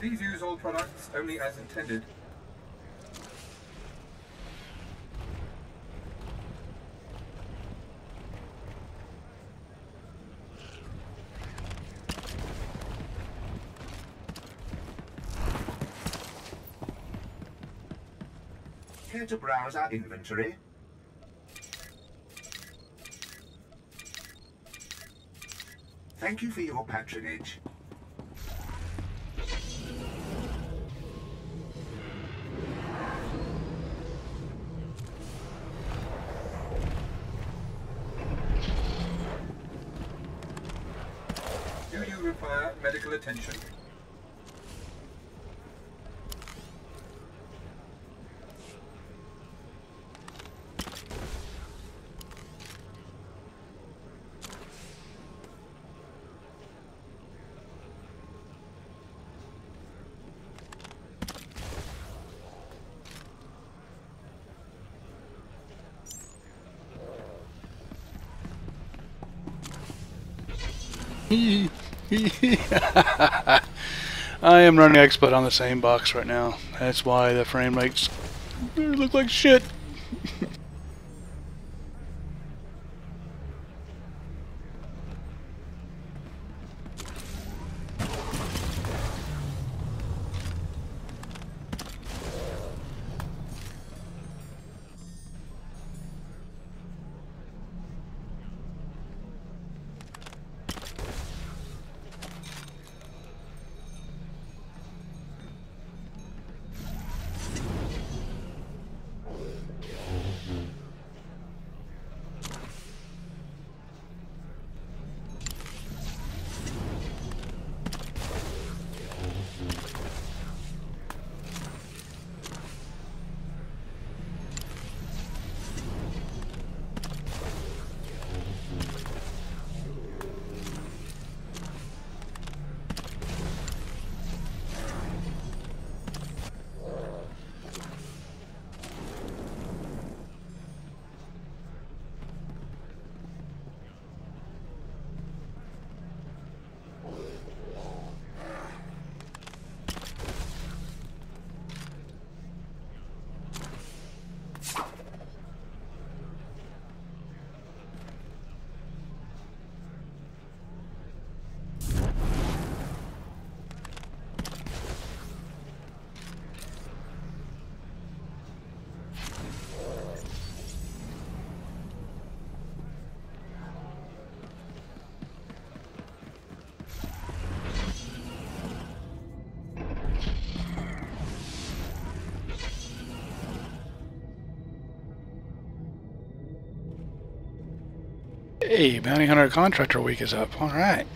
Please use all products only as intended. Care to browse our inventory? Thank you for your patronage. Do you require medical attention? I am running XSplit on the same box right now. That's why the frame rates look like shit. Hey, Bounty Hunter Contractor Week is up. All right.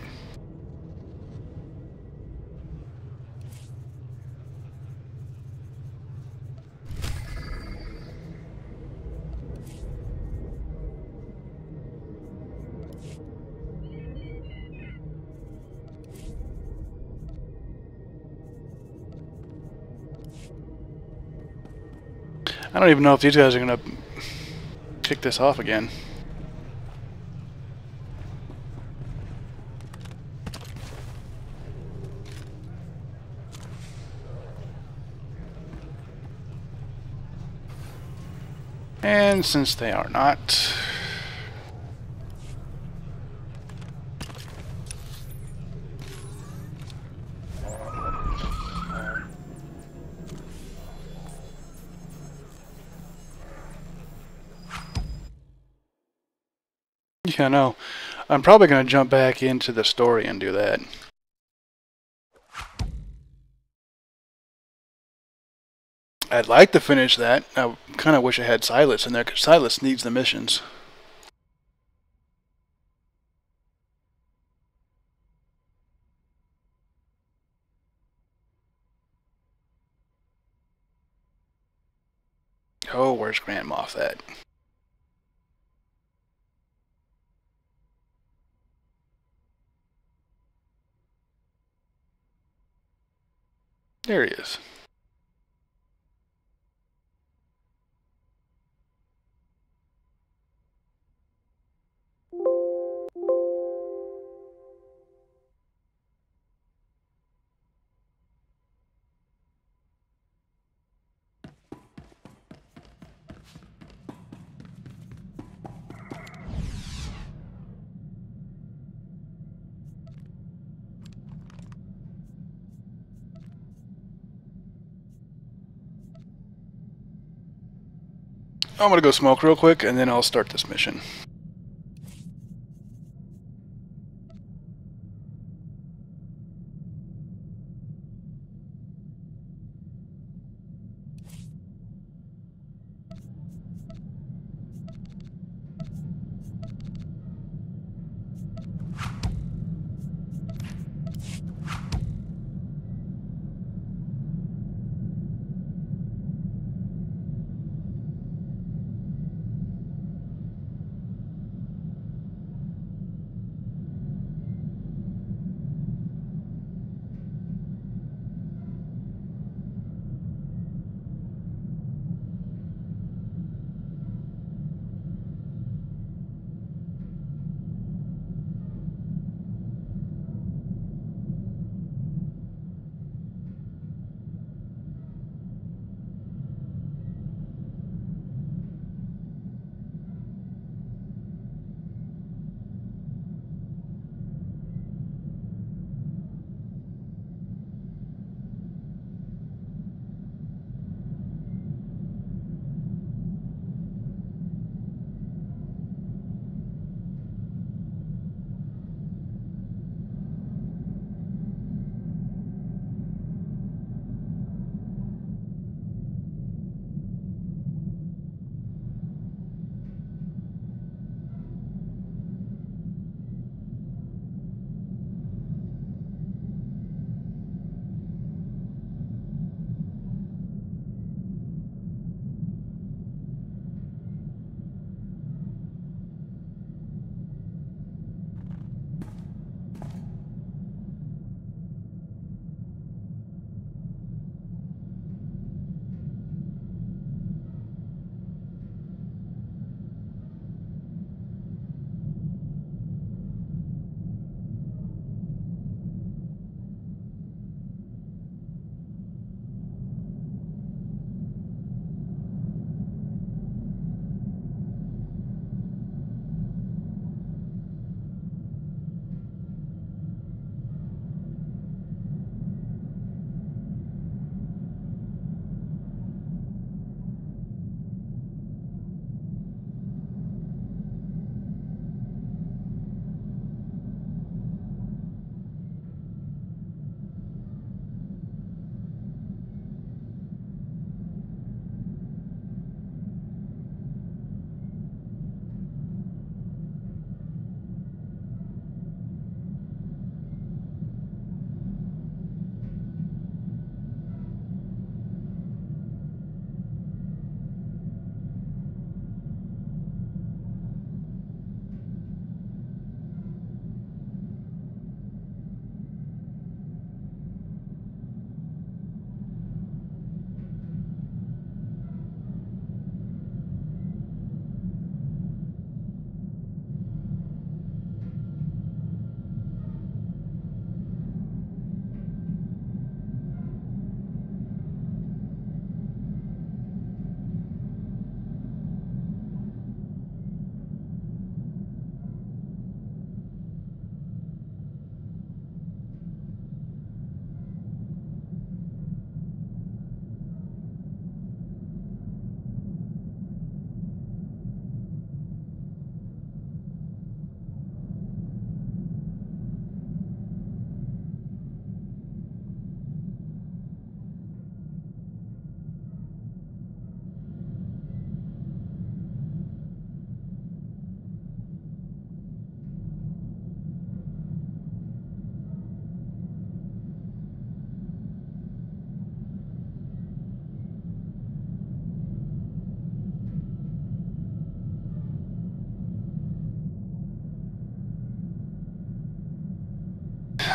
I don't even know if these guys are going to kick this off again. And since they are not, yeah, no, I'm probably going to jump back into the story and do that. I'd like to finish that. I kind of wish I had Silas in there, because Silas needs the missions. Oh, where's Grand Moff at? There he is. I'm gonna go smoke real quick, and then I'll start this mission.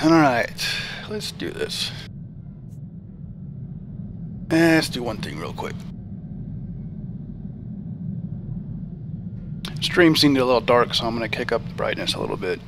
Alright, let's do this. Let's do one thing real quick. Stream seemed a little dark, so I'm going to kick up the brightness a little bit.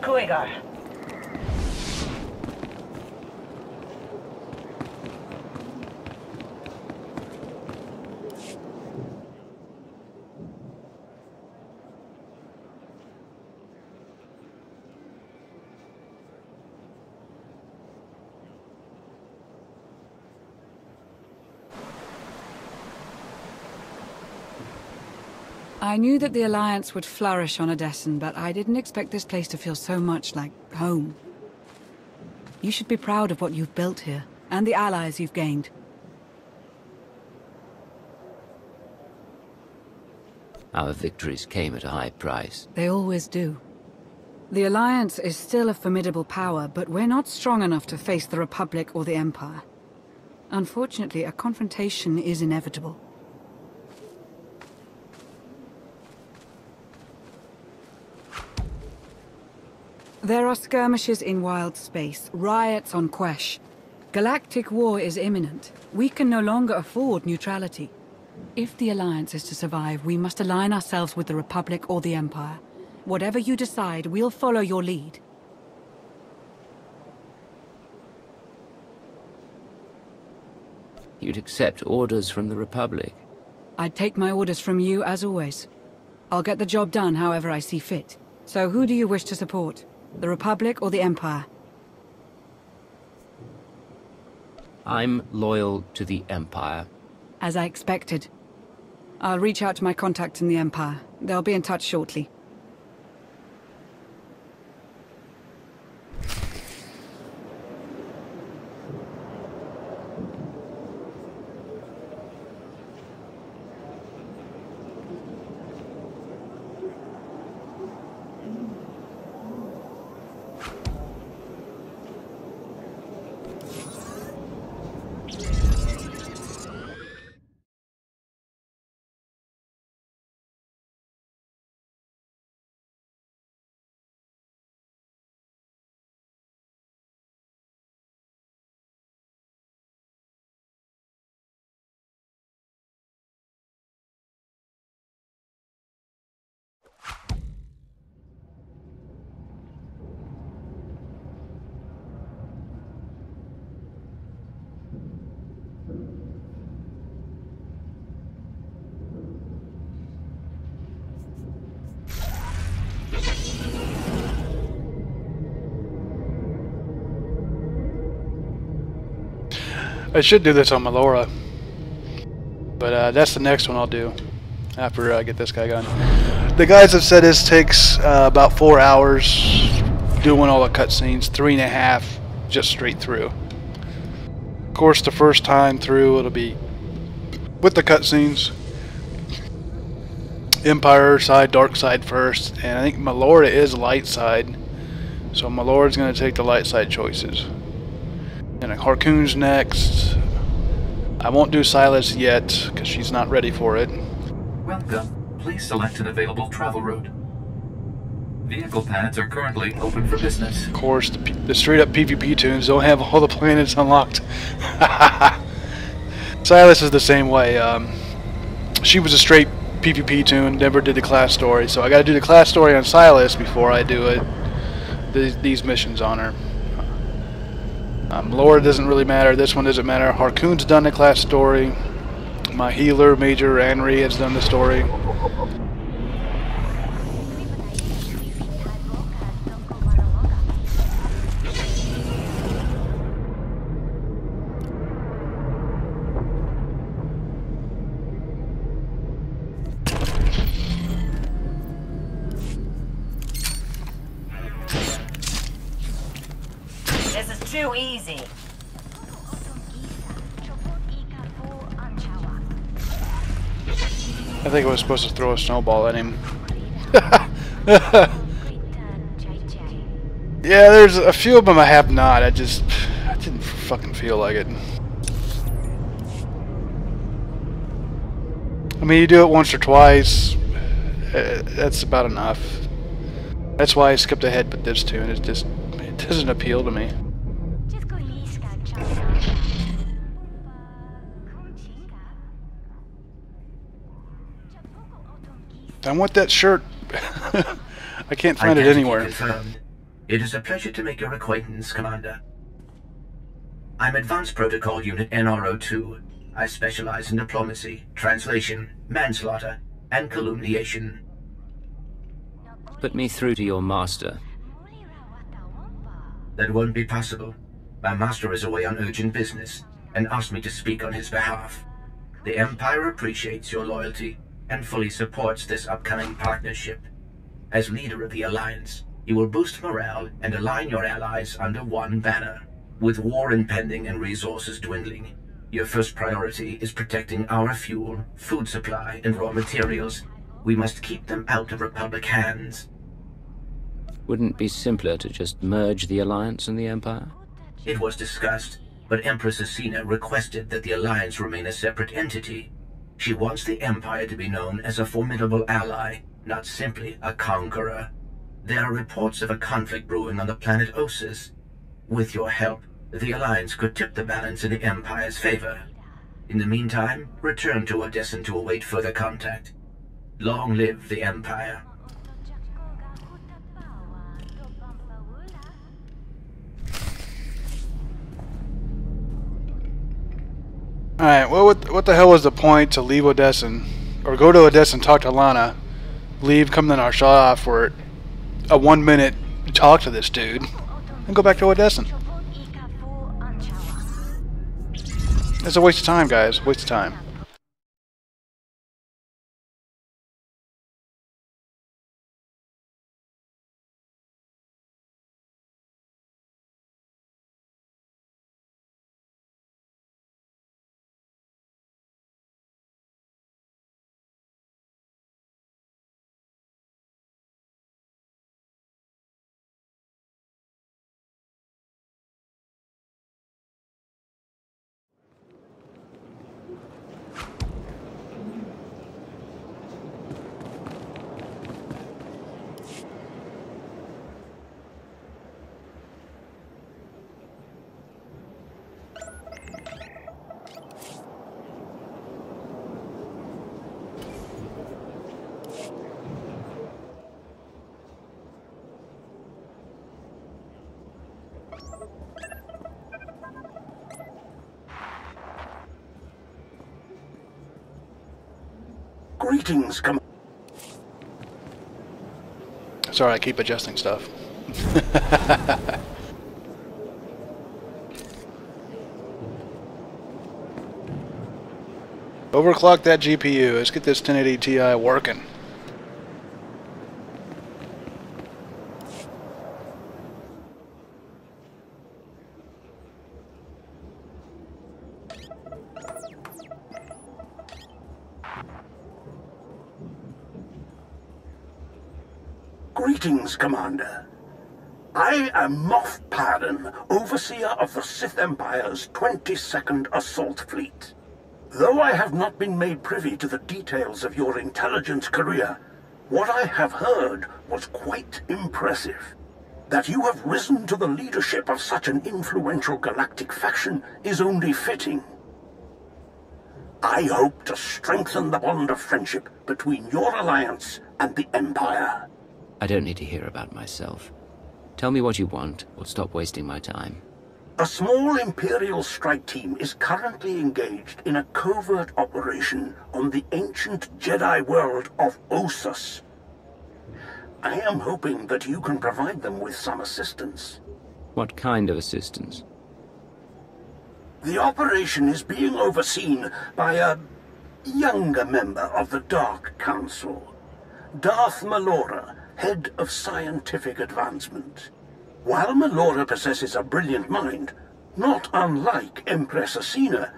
Kuigar. I knew that the Alliance would flourish on Odessen, but I didn't expect this place to feel so much like home. You should be proud of what you've built here, and the allies you've gained. Our victories came at a high price. They always do. The Alliance is still a formidable power, but we're not strong enough to face the Republic or the Empire. Unfortunately, a confrontation is inevitable. There are skirmishes in wild space, riots on Quesh. Galactic war is imminent. We can no longer afford neutrality. If the Alliance is to survive, we must align ourselves with the Republic or the Empire. Whatever you decide, we'll follow your lead. You'd accept orders from the Republic? I'd take my orders from you, as always. I'll get the job done however I see fit. So who do you wish to support? The Republic or the Empire? I'm loyal to the Empire. As I expected. I'll reach out to my contacts in the Empire. They'll be in touch shortly. I should do this on my Laura, but that's the next one I'll do after I get this guy going. The guys have said this takes about 4 hours doing all the cutscenes, 3.5 just straight through. Of course, the first time through it'll be with the cutscenes, Empire side, dark side first, and I think my Laura is light side, so my Laura's going to take the light side choices. And Harkùn's next. I won't do Silas yet because she's not ready for it. Welcome. Please select an available travel route. Vehicle paths are currently open for business. Of course, the straight up PvP tunes don't have all the planets unlocked. Silas is the same way. She was a straight PvP tune, never did the class story, so I got to do the class story on Silas before I do it. These missions on her. Laura doesn't really matter. This one doesn't matter. Harkùn's done the class story. My healer, Major Henry, has done the story. This is too easy. I think I was supposed to throw a snowball at him. Yeah, there's a few of them I have not. I didn't fucking feel like it. I mean, you do it once or twice. That's about enough. That's why I skipped ahead with this tune. It doesn't appeal to me. I want that shirt. I can't find it anywhere. It is a pleasure to make your acquaintance, Commander. I'm Advanced Protocol Unit NRO2. I specialize in diplomacy, translation, manslaughter, and calumniation. Put me through to your master. That won't be possible. My master is away on urgent business, and asked me to speak on his behalf. The Empire appreciates your loyalty, and fully supports this upcoming partnership. As leader of the Alliance, you will boost morale and align your allies under one banner. With war impending and resources dwindling, your first priority is protecting our fuel, food supply, and raw materials. We must keep them out of Republic hands. Wouldn't it be simpler to just merge the Alliance and the Empire? It was discussed, but Empress Asina requested that the Alliance remain a separate entity. She wants the Empire to be known as a formidable ally, not simply a conqueror. There are reports of a conflict brewing on the planet Osus. With your help, the Alliance could tip the balance in the Empire's favor. In the meantime, return to Odessan to await further contact. Long live the Empire. Alright, well, what the hell was the point to leave Odessan? Or go to Odessan and talk to Lana, leave, come to Narshada for a 1 minute talk to this dude, and go back to Odessan? It's a waste of time, guys. Waste of time. Greetings, Sorry, I keep adjusting stuff. Overclock that GPU. Let's get this 1080 Ti working. Greetings, Commander. I am Möff, Overseer of the Sith Empire's 22nd Assault Fleet. Though I have not been made privy to the details of your intelligence career, what I have heard was quite impressive. That you have risen to the leadership of such an influential galactic faction is only fitting. I hope to strengthen the bond of friendship between your alliance and the Empire. I don't need to hear about myself. Tell me what you want, or stop wasting my time. A small Imperial strike team is currently engaged in a covert operation on the ancient Jedi world of Osus. I am hoping that you can provide them with some assistance. What kind of assistance? The operation is being overseen by a younger member of the Dark Council, Darth Malora, Head of Scientific Advancement. While Malora possesses a brilliant mind, not unlike Empress Asina,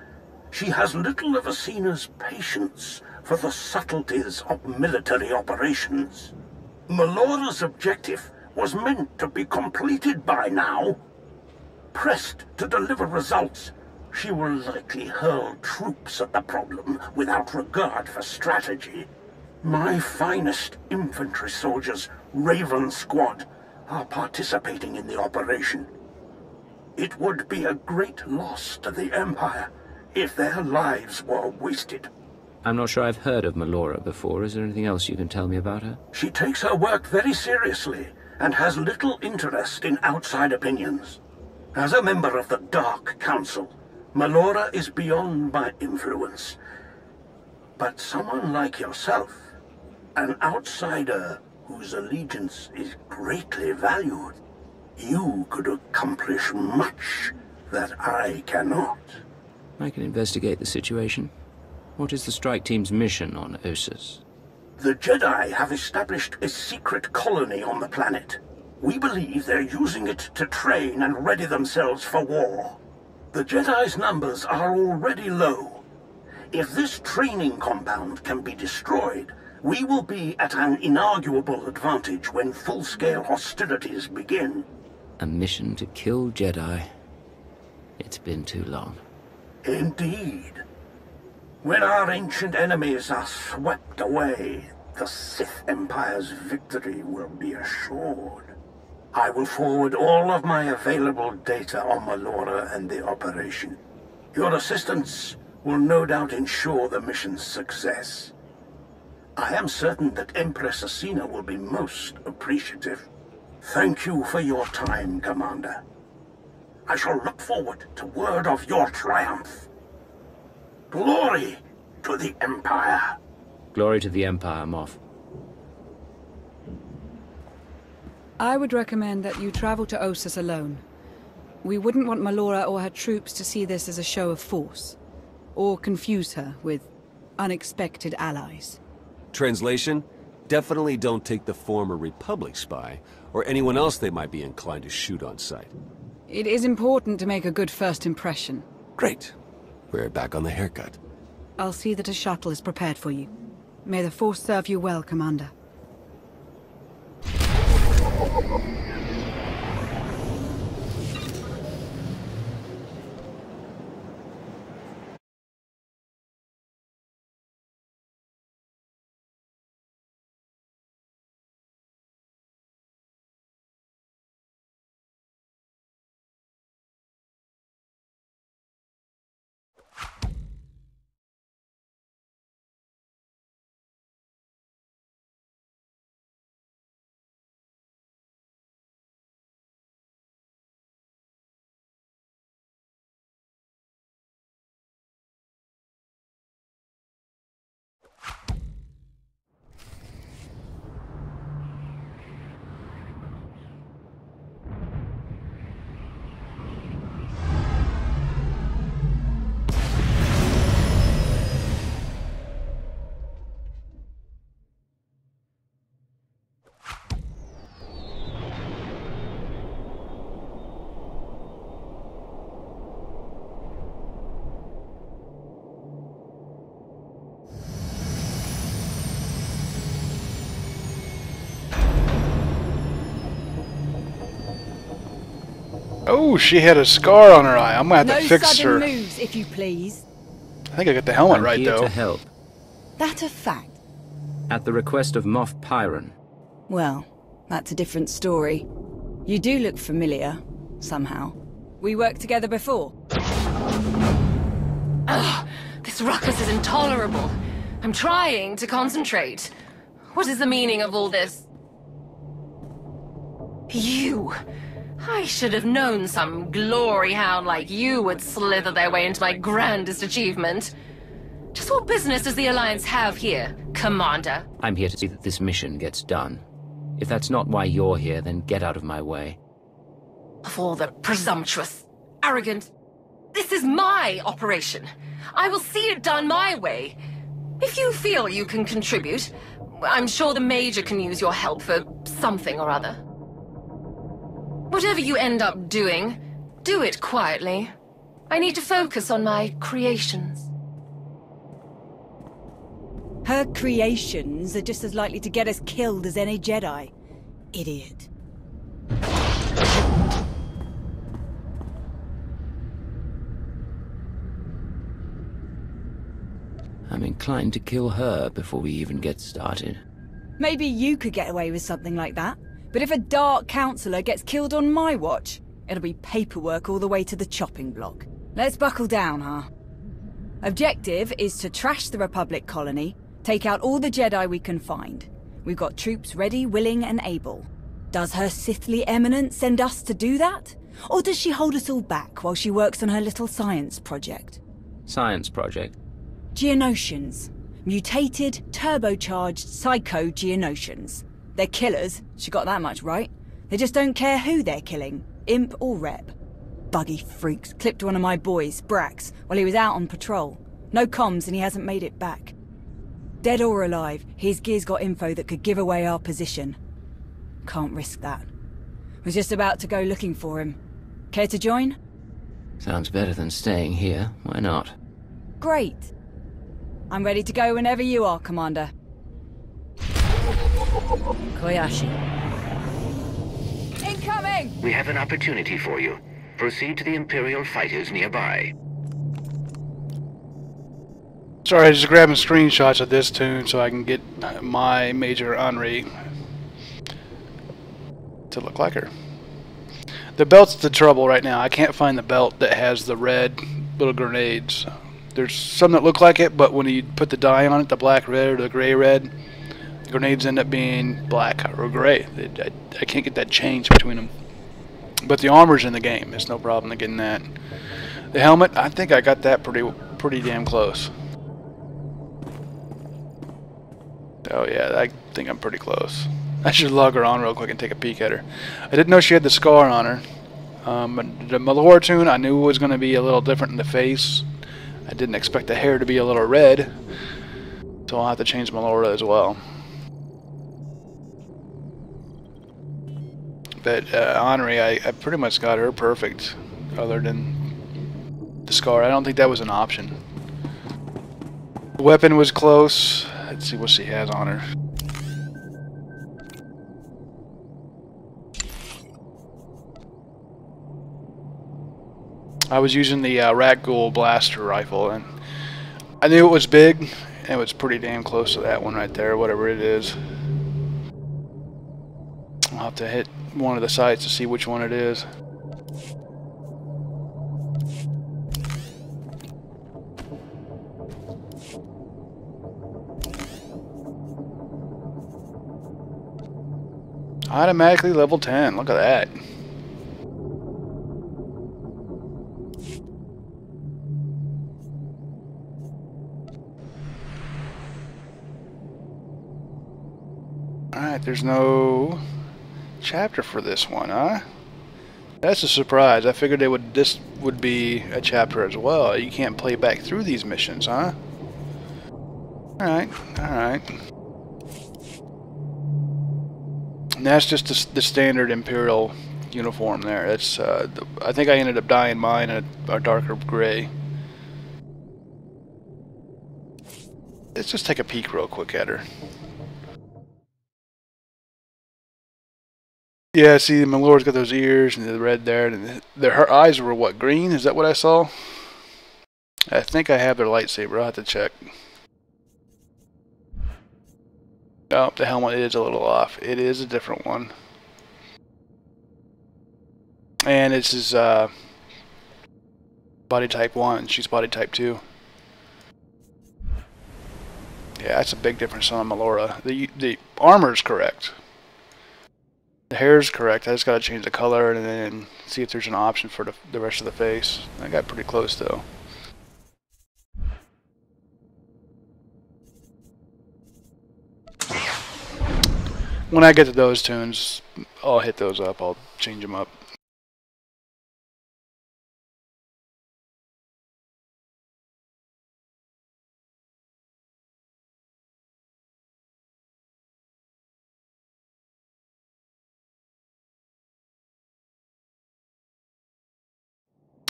she has little of Asina's patience for the subtleties of military operations. Malora's objective was meant to be completed by now. Pressed to deliver results, she will likely hurl troops at the problem without regard for strategy. My finest infantry soldiers, Raven Squad, are participating in the operation. It would be a great loss to the Empire if their lives were wasted. I'm not sure I've heard of Malora before. Is there anything else you can tell me about her? She takes her work very seriously and has little interest in outside opinions. As a member of the Dark Council, Melora is beyond my influence. But someone like yourself, an outsider whose allegiance is greatly valued, you could accomplish much that I cannot. I can investigate the situation. What is the strike team's mission on Asus? The Jedi have established a secret colony on the planet. We believe they're using it to train and ready themselves for war. The Jedi's numbers are already low. If this training compound can be destroyed, we will be at an inarguable advantage when full-scale hostilities begin. A mission to kill Jedi. It's been too long. Indeed. When our ancient enemies are swept away, the Sith Empire's victory will be assured. I will forward all of my available data on Melora and the operation. Your assistance will no doubt ensure the mission's success. I am certain that Empress Asina will be most appreciative. Thank you for your time, Commander. I shall look forward to word of your triumph. Glory to the Empire. Glory to the Empire, Möff. I would recommend that you travel to Asus alone. We wouldn't want Melora or her troops to see this as a show of force, or confuse her with unexpected allies. Translation? Definitely don't take the former Republic spy, or anyone else they might be inclined to shoot on sight. It is important to make a good first impression. Great. We're back on the haircut. I'll see that a shuttle is prepared for you. May the Force serve you well, Commander. Oh, she had a scar on her eye. I'm gonna have to fix her. No sudden moves, if you please. I think I got the helmet I'm right, here though. to help. That a fact? At the request of Möff Pyron. Well, that's a different story. You do look familiar, somehow. We worked together before. Ugh, this ruckus is intolerable. I'm trying to concentrate. What is the meaning of all this? You! I should have known some glory hound like you would slither their way into my grandest achievement. Just what business does the Alliance have here, Commander? I'm here to see that this mission gets done. If that's not why you're here, then get out of my way. Of all the presumptuous, arrogant... This is my operation. I will see it done my way. If you feel you can contribute, I'm sure the Major can use your help for something or other. Whatever you end up doing, do it quietly. I need to focus on my creations. Her creations are just as likely to get us killed as any Jedi. Idiot. I'm inclined to kill her before we even get started. Maybe you could get away with something like that. But if a Dark Councillor gets killed on my watch, it'll be paperwork all the way to the chopping block. Let's buckle down, huh? Objective is to trash the Republic colony, take out all the Jedi we can find. We've got troops ready, willing, and able. Does her Sithly Eminence send us to do that? Or does she hold us all back while she works on her little science project? Science project? Geonosians. Mutated, turbocharged, psycho-Geonosians. They're killers, she got that much right. They just don't care who they're killing, imp or rep. Buggy freaks clipped one of my boys, Brax, while he was out on patrol. No comms and he hasn't made it back. Dead or alive, his gear's got info that could give away our position. Can't risk that. Was just about to go looking for him. Care to join? Sounds better than staying here. Why not? Great. I'm ready to go whenever you are, Commander. Koyashi. Incoming! We have an opportunity for you. Proceed to the Imperial fighters nearby. Sorry, just grabbing screenshots of this tune so I can get my Major Henri to look like her. The belt's the trouble right now. I can't find the belt that has the red little grenades. There's some that look like it, but when you put the dye on it, the black red or the gray red, the grenades end up being black or gray. I can't get that change between them. But the armor's in the game. It's no problem getting that. The helmet, I think I got that pretty damn close. Oh yeah, I think I'm pretty close. I should log her on real quick and take a peek at her. I didn't know she had the scar on her. But the Malora tune I knew was going to be a little different in the face. I didn't expect the hair to be a little red. So I'll have to change Malora as well. But Henri, I pretty much got her perfect, other than the scar. I don't think that was an option. The weapon was close. Let's see what she has on her. I was using the Rakghoul blaster rifle, and I knew it was big, and it was pretty damn close to that one right there, whatever it is. I'll have to hit one of the sights to see which one it is. Automatically level 10, look at that. Alright, there's no chapter for this one, huh? That's a surprise. I figured this would be a chapter as well. You can't play back through these missions, huh? Alright, alright. And that's just the standard Imperial uniform there. That's I think I ended up dyeing mine a darker gray. Let's just take a peek real quick at her. Yeah, see, the Malora's got those ears and the red there, and her eyes were what, green? Is that what I saw? I think I have their lightsaber. I'll have to check. Oh, the helmet is a little off. It is a different one. And this is body type 1. She's body type 2. Yeah, that's a big difference on Malora. The armor's correct. The hair's correct. I just got to change the color and then see if there's an option for the rest of the face. I got pretty close though. When I get to those tunes, I'll hit those up. I'll change them up.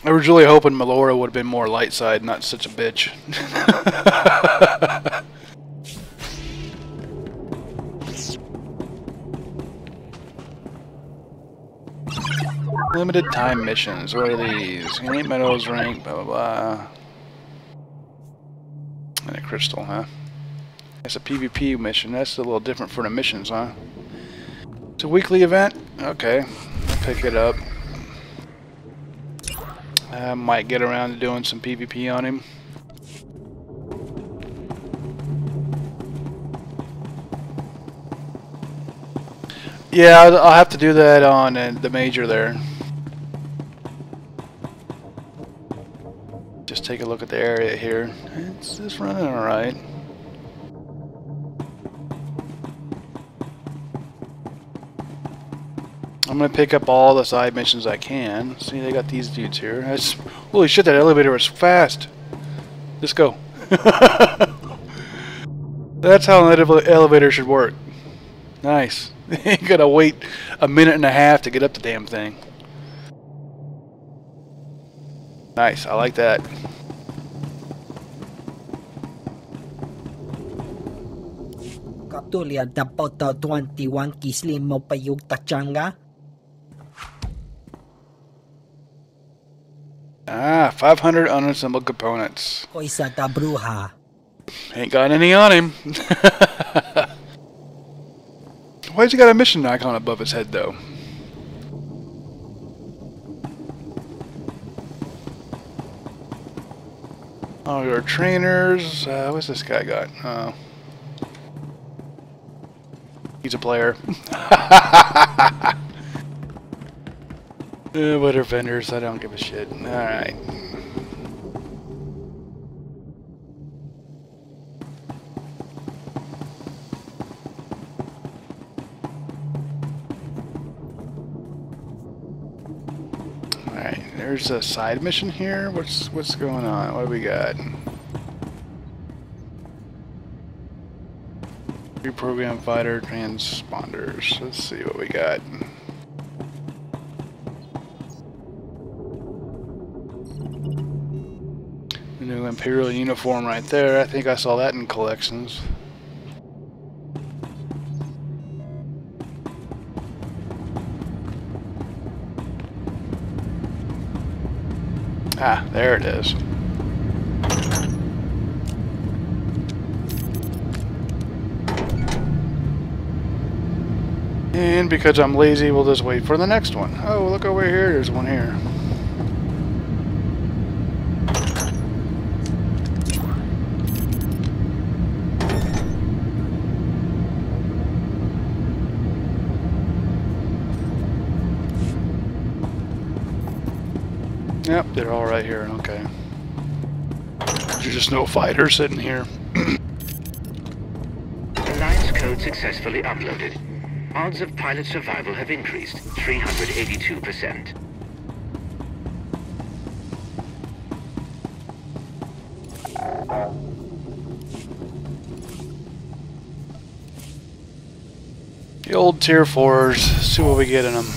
I was really hoping Malora would have been more light side, not such a bitch. Limited time missions. What are these? Elite medals, rank, blah blah blah. And a crystal, huh? It's a PvP mission. That's a little different for the missions, huh? It's a weekly event? Okay. I'll pick it up. I might get around to doing some PvP on him. Yeah, I'll have to do that on the major there. Just take a look at the area here. It's just running alright. I'm gonna pick up all the side missions I can. See, they got these dudes here. Holy shit, that elevator was fast. Just go. That's how an elevator should work. Nice. You gotta wait a minute and a half to get up the damn thing. Nice, I like that. Katulia dapat 21 kislim mo pa yung tachanga? 500 unassembled components. Koisa ta bruja. Ain't got any on him. Why's he got a mission icon above his head, though? Oh, your trainers. What's this guy got? Oh. He's a player. What are vendors? I don't give a shit. Alright. Alright, there's a side mission here. What's going on? What do we got? Reprogram fighter transponders. Let's see what we got. The new Imperial uniform right there. I think I saw that in collections. Ah, there it is. And because I'm lazy, we'll just wait for the next one. Oh, look over here. There's one here. Yep, they're all right here. Okay. There's just no fighter sitting here. Alliance code successfully uploaded. Odds of pilot survival have increased 382%. The old tier 4s. See what we get in them.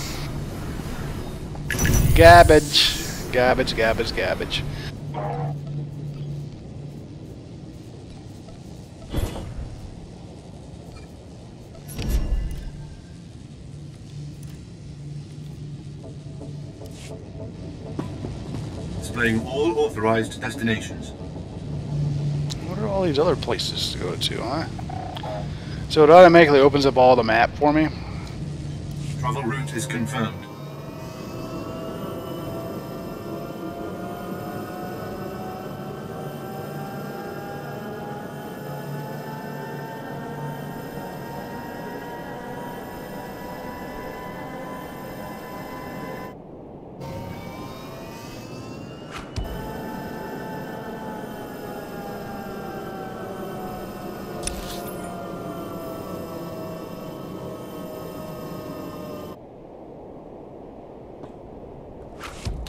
Garbage. Garbage, garbage, garbage. Displaying all authorized destinations. What are all these other places to go to, huh? So it automatically opens up all the map for me. Travel route is confirmed.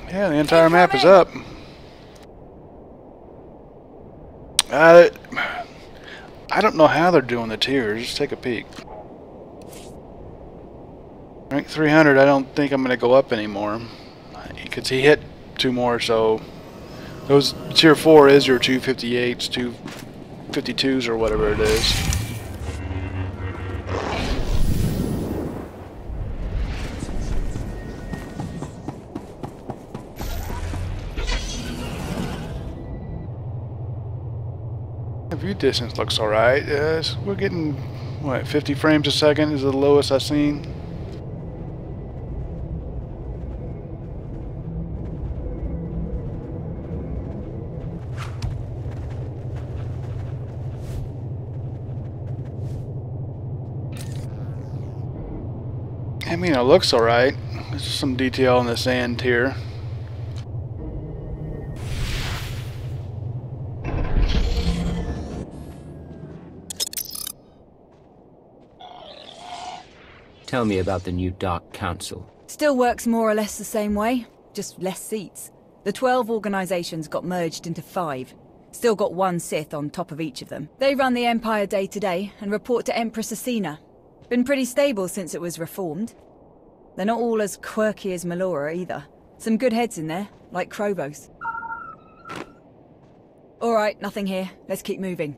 Yeah, the entire map is up. I don't know how they're doing the tiers. Just take a peek. Rank 300, I don't think I'm going to go up anymore. Because he hit 2 more, so... Those tier 4 is your 258s, 252s, or whatever it is. View distance looks alright. We're getting, what, 50 frames a second is the lowest I've seen. I mean, it looks alright. There's just some detail in the sand here. Tell me about the new Dark Council. Still works more or less the same way, just less seats. The 12 organizations got merged into 5. Still got 1 Sith on top of each of them. They run the Empire day to day and report to Empress Asina. Been pretty stable since it was reformed. They're not all as quirky as Melora either. Some good heads in there, like Krovos. Alright, nothing here. Let's keep moving.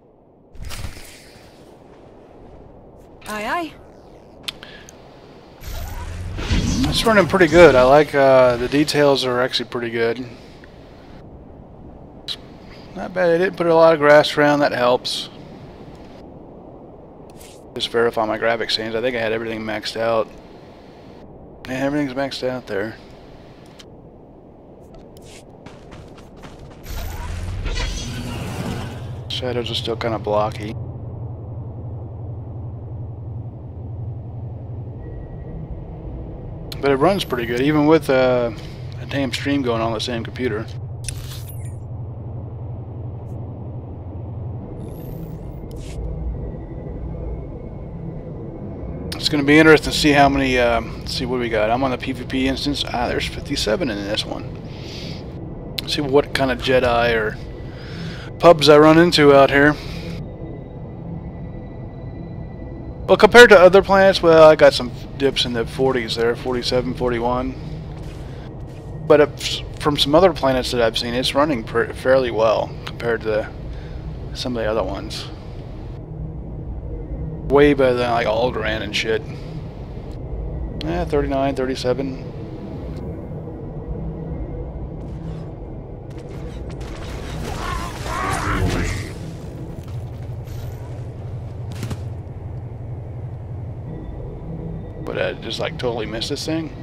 Aye aye. It's running pretty good. I like the details are actually pretty good. Not bad. I didn't put a lot of grass around. That helps. Just verify my graphics settings. I think I had everything maxed out. Yeah, everything's maxed out there. Shadows are still kind of blocky. But it runs pretty good, even with a damn stream going on the same computer. It's going to be interesting to see how many, let's see what we got. I'm on the PvP instance. Ah, there's 57 in this one. Let's see what kind of Jedi or pubs I run into out here. Well, compared to other planets, well, I got some dips in the 40s there, 47, 41. But from some other planets that I've seen, it's running fairly well compared to some of the other ones. Way better than like Alderaan and shit. Yeah, 39, 37. But I just like totally missed this thing.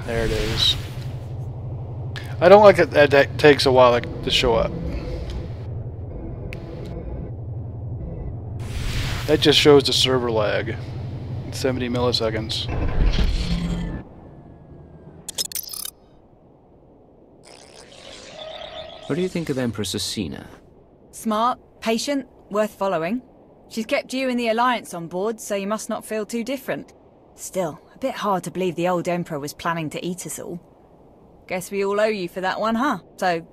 There it is. I don't like it that takes a while to show up. That just shows the server lag. 70 milliseconds. What do you think of Empress Asina? Smart, patient, worth following. She's kept you and the Alliance on board, so you must not feel too different. Still, a bit hard to believe the old Emperor was planning to eat us all. Guess we all owe you for that one, huh? So,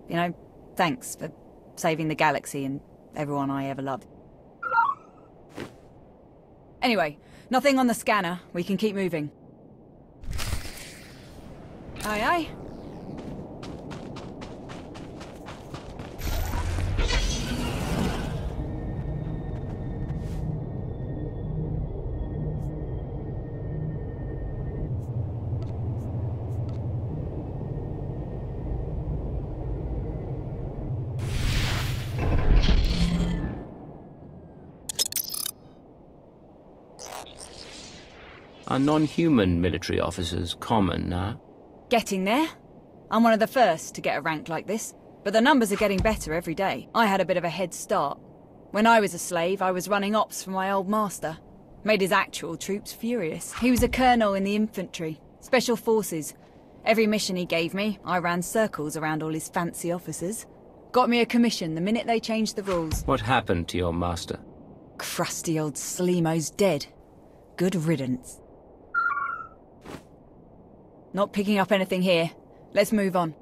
you know, thanks for saving the galaxy and everyone I ever loved. Anyway, nothing on the scanner. We can keep moving. Aye aye. Are non-human military officers common now? Getting there. I'm one of the first to get a rank like this, but the numbers are getting better every day. I had a bit of a head start. When I was a slave, I was running ops for my old master. Made his actual troops furious. He was a colonel in the infantry, special forces. Every mission he gave me, I ran circles around all his fancy officers. Got me a commission the minute they changed the rules. What happened to your master? Crusty old Sleemo's dead. Good riddance. Not picking up anything here. Let's move on.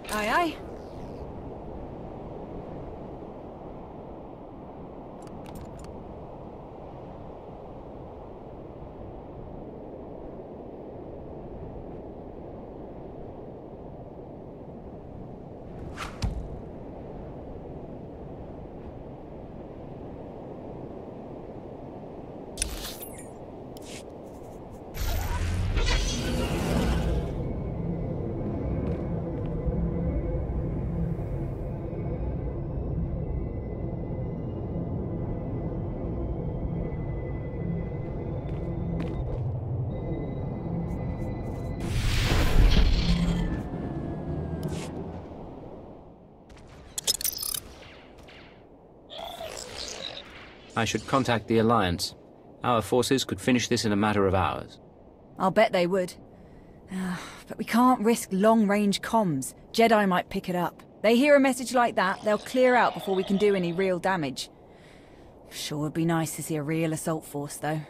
Aye aye. I should contact the Alliance. Our forces could finish this in a matter of hours. I'll bet they would. But we can't risk long-range comms. Jedi might pick it up. They hear a message like that, they'll clear out before we can do any real damage. Sure would be nice to see a real assault force, though.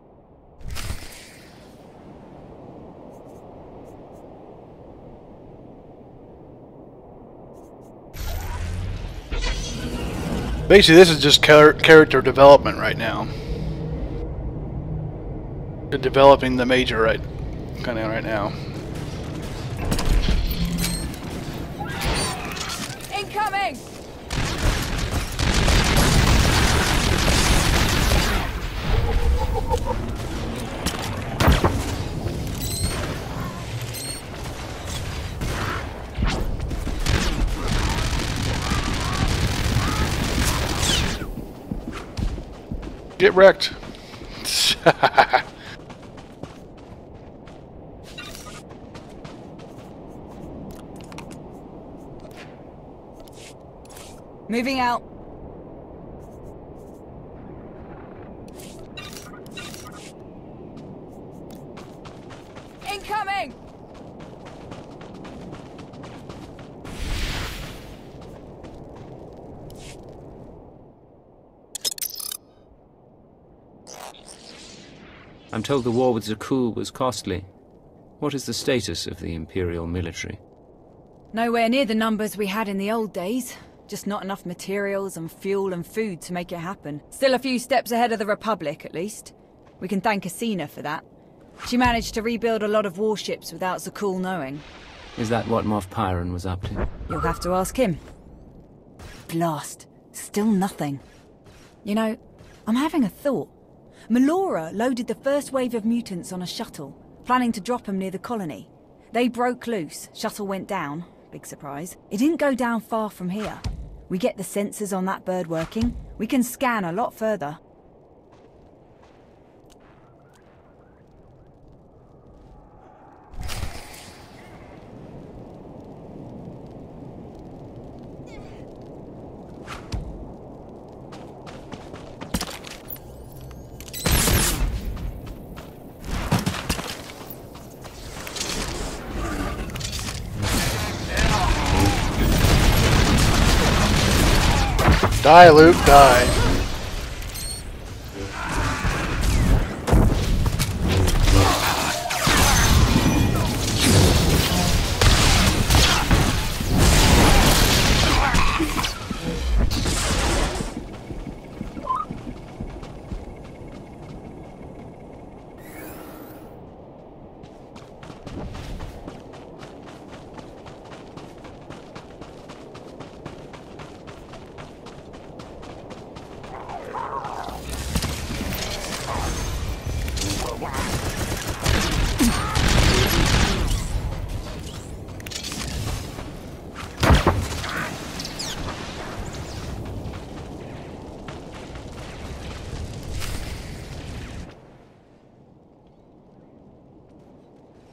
Basically, this is just character development right now. They're developing the major kind of right now. Incoming! Get wrecked. Moving out. Incoming! I'm told the war with Zakul was costly. What is the status of the Imperial military? Nowhere near the numbers we had in the old days. Just not enough materials and fuel and food to make it happen. Still a few steps ahead of the Republic, at least. We can thank Asina for that. She managed to rebuild a lot of warships without Zakul knowing. Is that what Moff Pyron was up to? You'll have to ask him. Blast. Still nothing. You know, I'm having a thought. Melora loaded the first wave of mutants on a shuttle, planning to drop them near the colony. They broke loose, shuttle went down. Big surprise. It didn't go down far from here. We get the sensors on that bird working, we can scan a lot further. Die, Luke, die.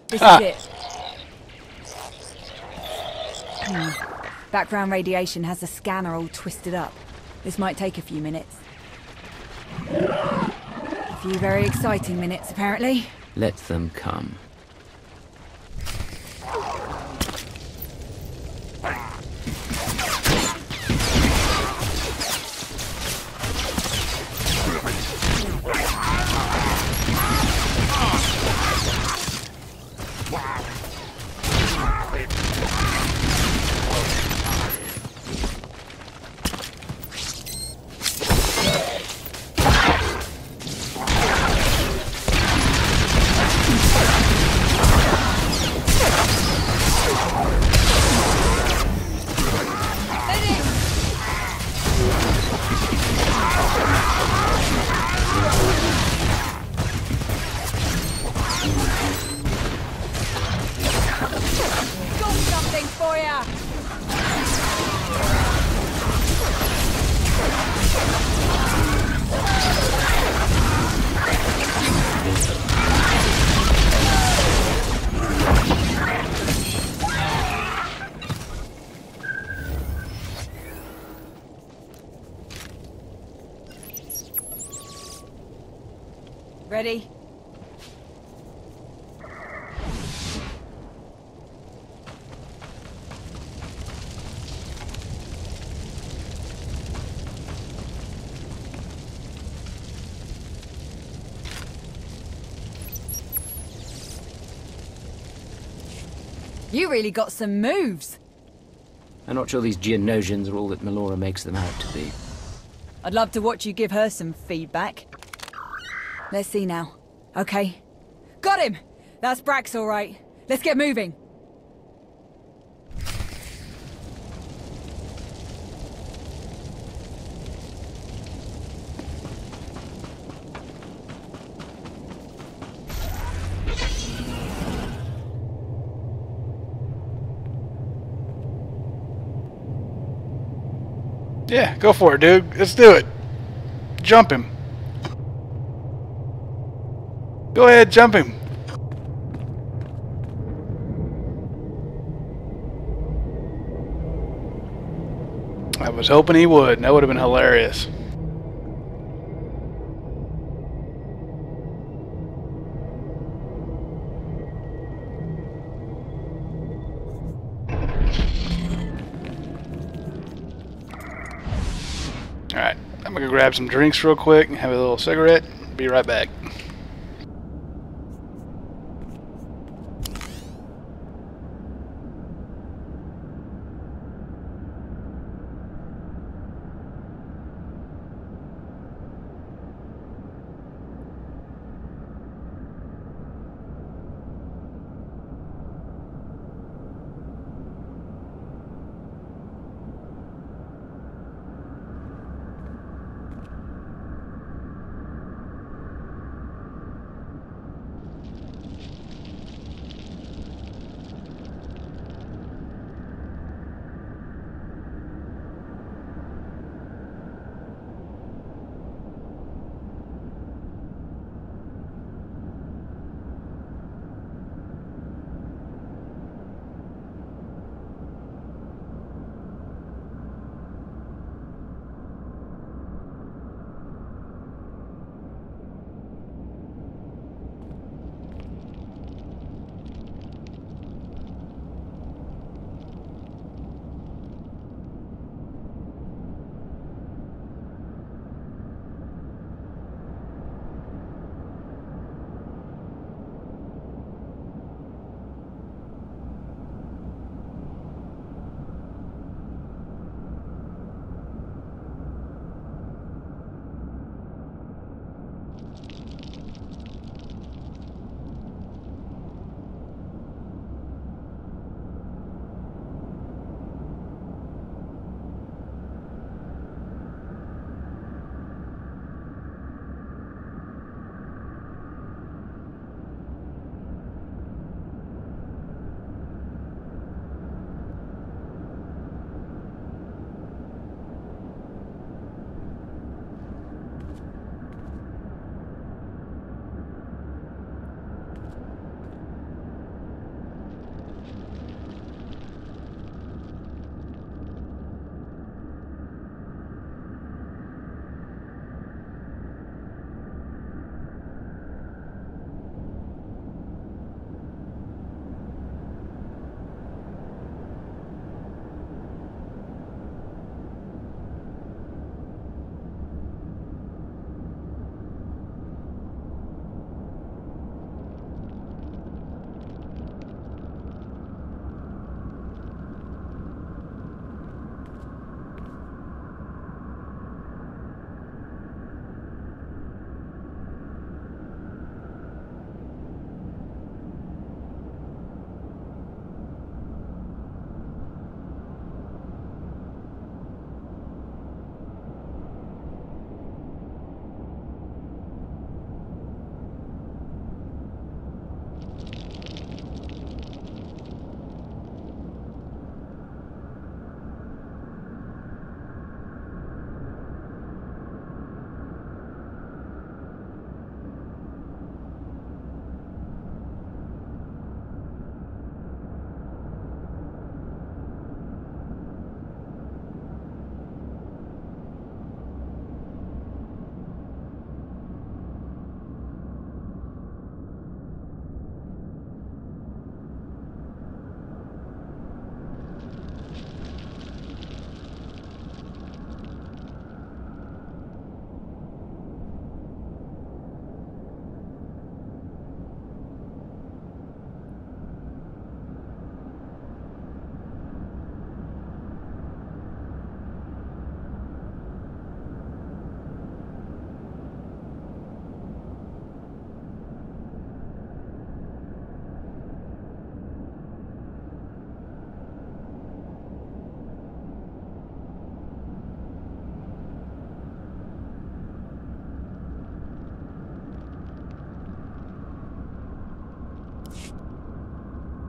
This is it. Background radiation has the scanner all twisted up. This might take a few minutes. A few very exciting minutes, apparently. Let them come. Ready? You really got some moves. I'm not sure these Geonosians are all that Melora makes them out to be. I'd love to watch you give her some feedback. Let's see now. Okay. Got him! That's Brax all right. Let's get moving. Yeah, go for it, dude. Let's do it. Jump him. Go ahead, jump him. I was hoping he would. That would have been hilarious. Alright, I'm gonna go grab some drinks real quick and have a little cigarette. Be right back.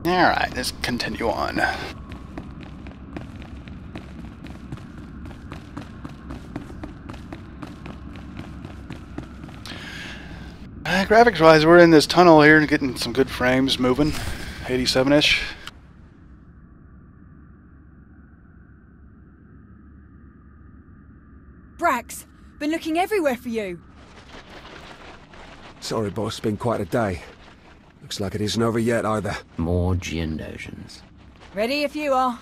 Alright, let's continue on. Graphics wise, we're in this tunnel here and getting some good frames moving. 87-ish. Brax, been looking everywhere for you. Sorry, boss, been quite a day. Looks like it isn't over yet either. More Geonosians. Ready if you are.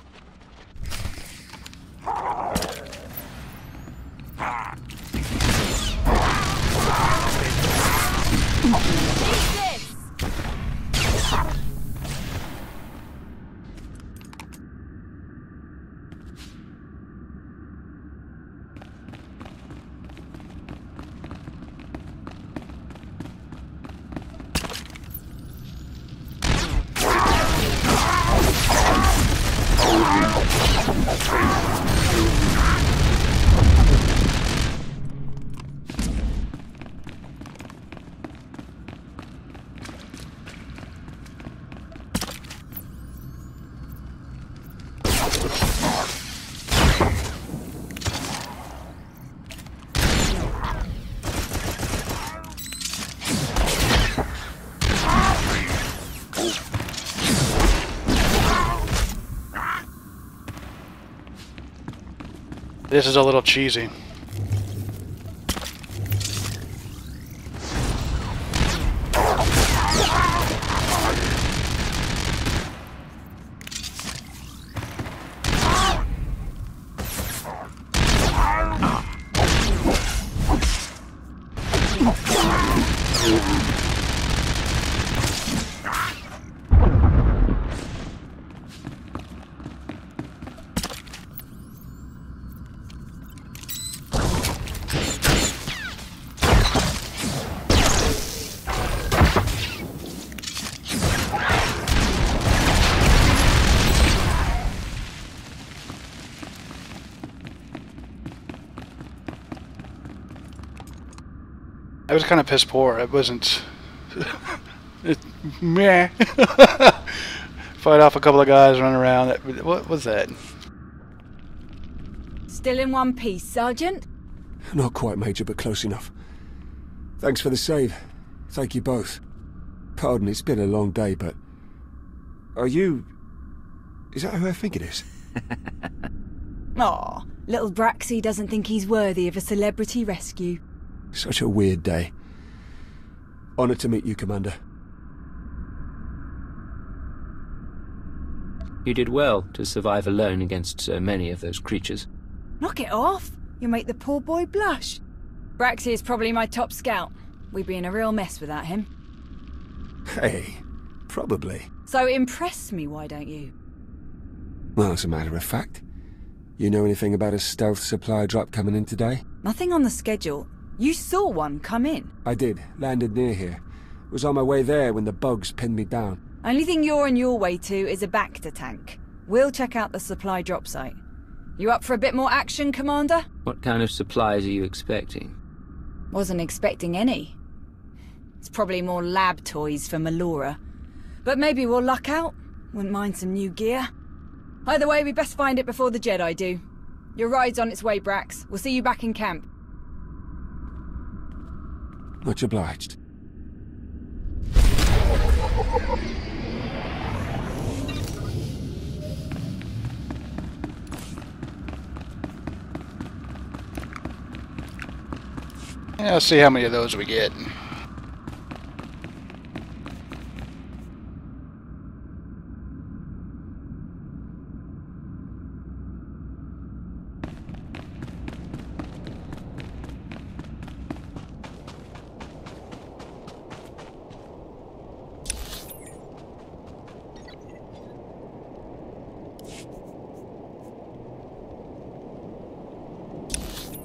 This is a little cheesy. I was kind of piss poor. It wasn't. Meh. Fight off a couple of guys, run around. What was that? Still in one piece, Sergeant? Not quite, Major, but close enough. Thanks for the save. Thank you both. Pardon, it's been a long day, but... Are you... Is that who I think it is? Aw, little Braxy doesn't think he's worthy of a celebrity rescue. Such a weird day. Honored to meet you, Commander. You did well to survive alone against so many of those creatures. Knock it off. You'll make the poor boy blush. Braxy is probably my top scout. We'd be in a real mess without him. Hey, probably. So impress me, why don't you? Well, as a matter of fact, you know anything about a stealth supply drop coming in today? Nothing on the schedule. You saw one come in. I did. Landed near here. Was on my way there when the bugs pinned me down. Only thing you're on your way to is a Bacta tank. We'll check out the supply drop site. You up for a bit more action, Commander? What kind of supplies are you expecting? Wasn't expecting any. It's probably more lab toys for Melora. But maybe we'll luck out. Wouldn't mind some new gear. Either way, we best find it before the Jedi do. Your ride's on its way, Brax. We'll see you back in camp. Much obliged. Yeah, let's see how many of those we get.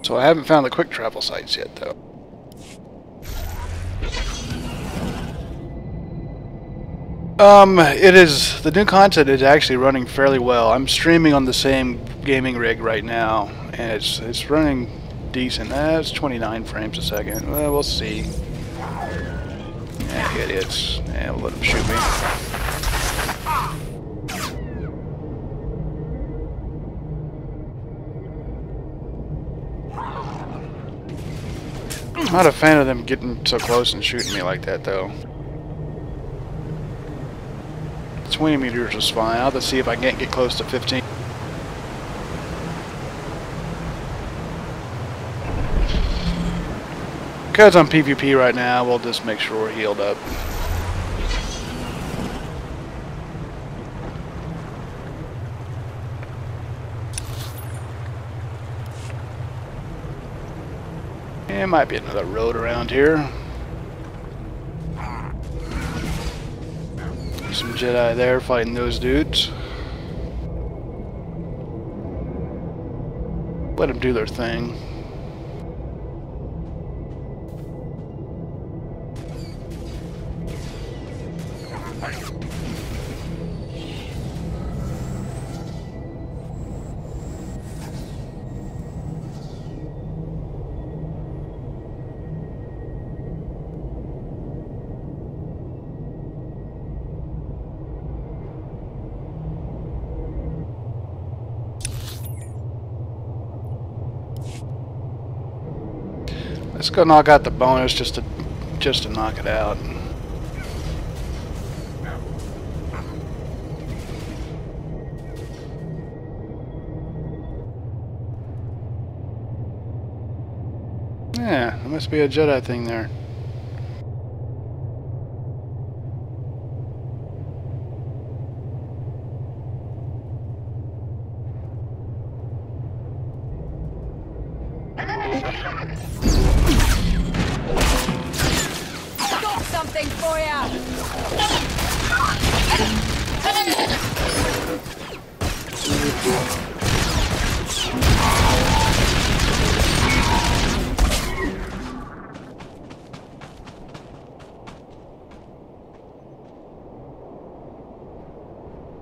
So I haven't found the quick travel sites yet, though. The new content is actually running fairly well. I'm streaming on the same gaming rig right now, and it's running decent. It's 29 frames a second. Well, we'll see. Yeah, idiots. Yeah, we'll let them shoot me. I'm not a fan of them getting so close and shooting me like that, though. 20 meters was fine. I'll have to see if I can't get close to 15. Because I'm PvP right now, we'll just make sure we're healed up. There might be another road around here. Some Jedi there fighting those dudes. Let them do their thing. Let's go knock out the bonus just to knock it out. Yeah, there must be a Jedi thing there.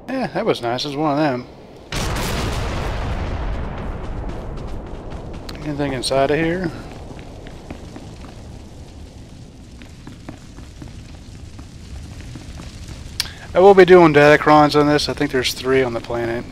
Yeah, that was nice. It was one of them. Anything inside of here? I will be doing datacrons on this. I think there's 3 on the planet.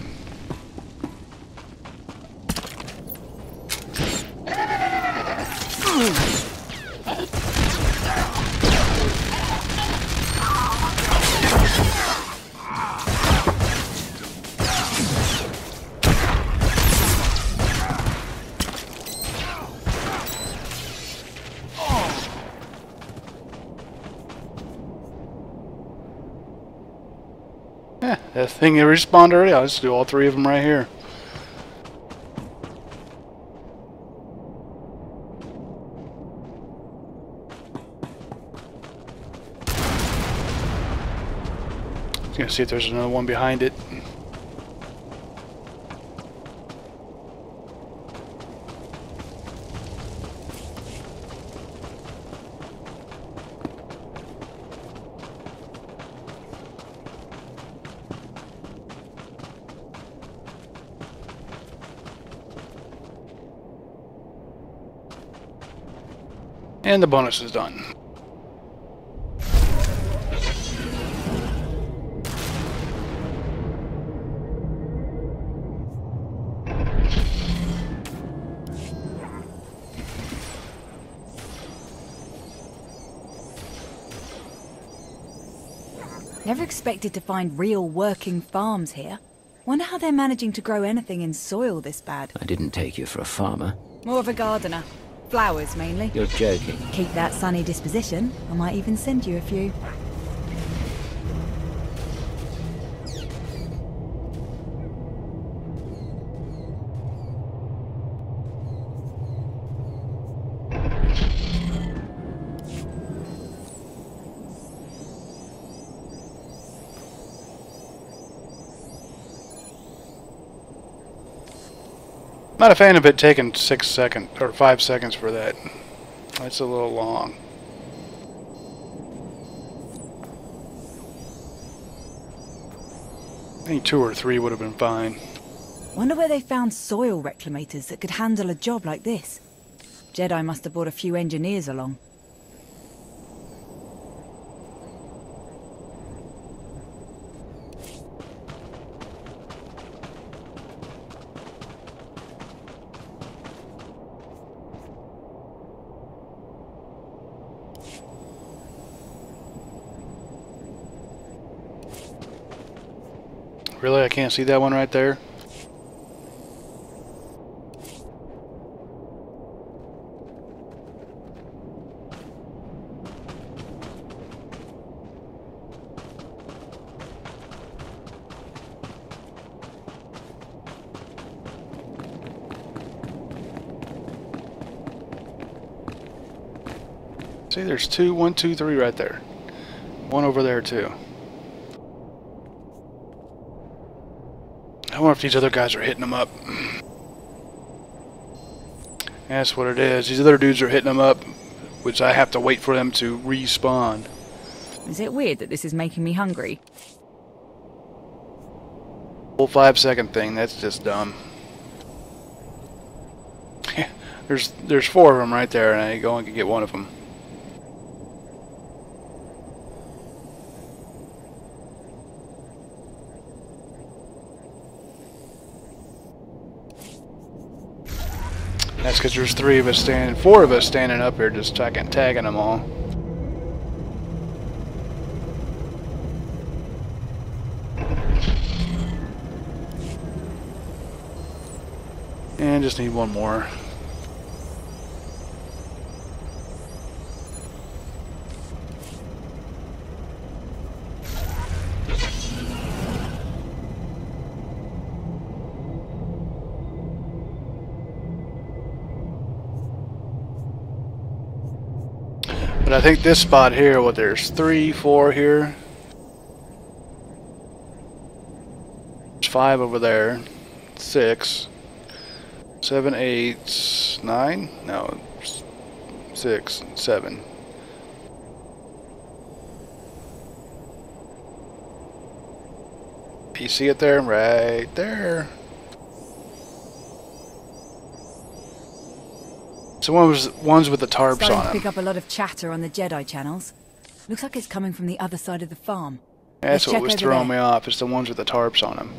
Yeah, that thing that respawned already. I'll just do all 3 of them right here. Just gonna see if there's another one behind it. And the bonus is done. Never expected to find real working farms here. Wonder how they're managing to grow anything in soil this bad. I didn't take you for a farmer. More of a gardener. Flowers, mainly. You're joking. Keep that sunny disposition. I might even send you a few. Not a fan of it taking 6 seconds or 5 seconds for that. That's a little long. I think 2 or 3 would have been fine. Wonder where they found soil reclamators that could handle a job like this. Jedi must have brought a few engineers along. Really? I can't see that one right there? See, there's two, 1, 2, 3 right there. One over there too. I wonder if these other guys are hitting them up. That's what it is. These other dudes are hitting them up, which I have to wait for them to respawn. Is it weird that this is making me hungry? Whole 5-second thing, that's just dumb. there's 4 of them right there, and I go and get one of them. That's because there's 3 of us standing, 4 of us standing up here just tagging them all. And just need one more. But I think this spot here, well, there's 3, 4 here. There's 5 over there. 6, 7, 8, 9? No, 6, 7. You see it there? Right there. So one's with the tarps Starting on to them. pick up a lot of chatter on the Jedi channels. Looks like it's coming from the other side of the farm. That's Let's what was check over throwing there. me off. It's the ones with the tarps on them.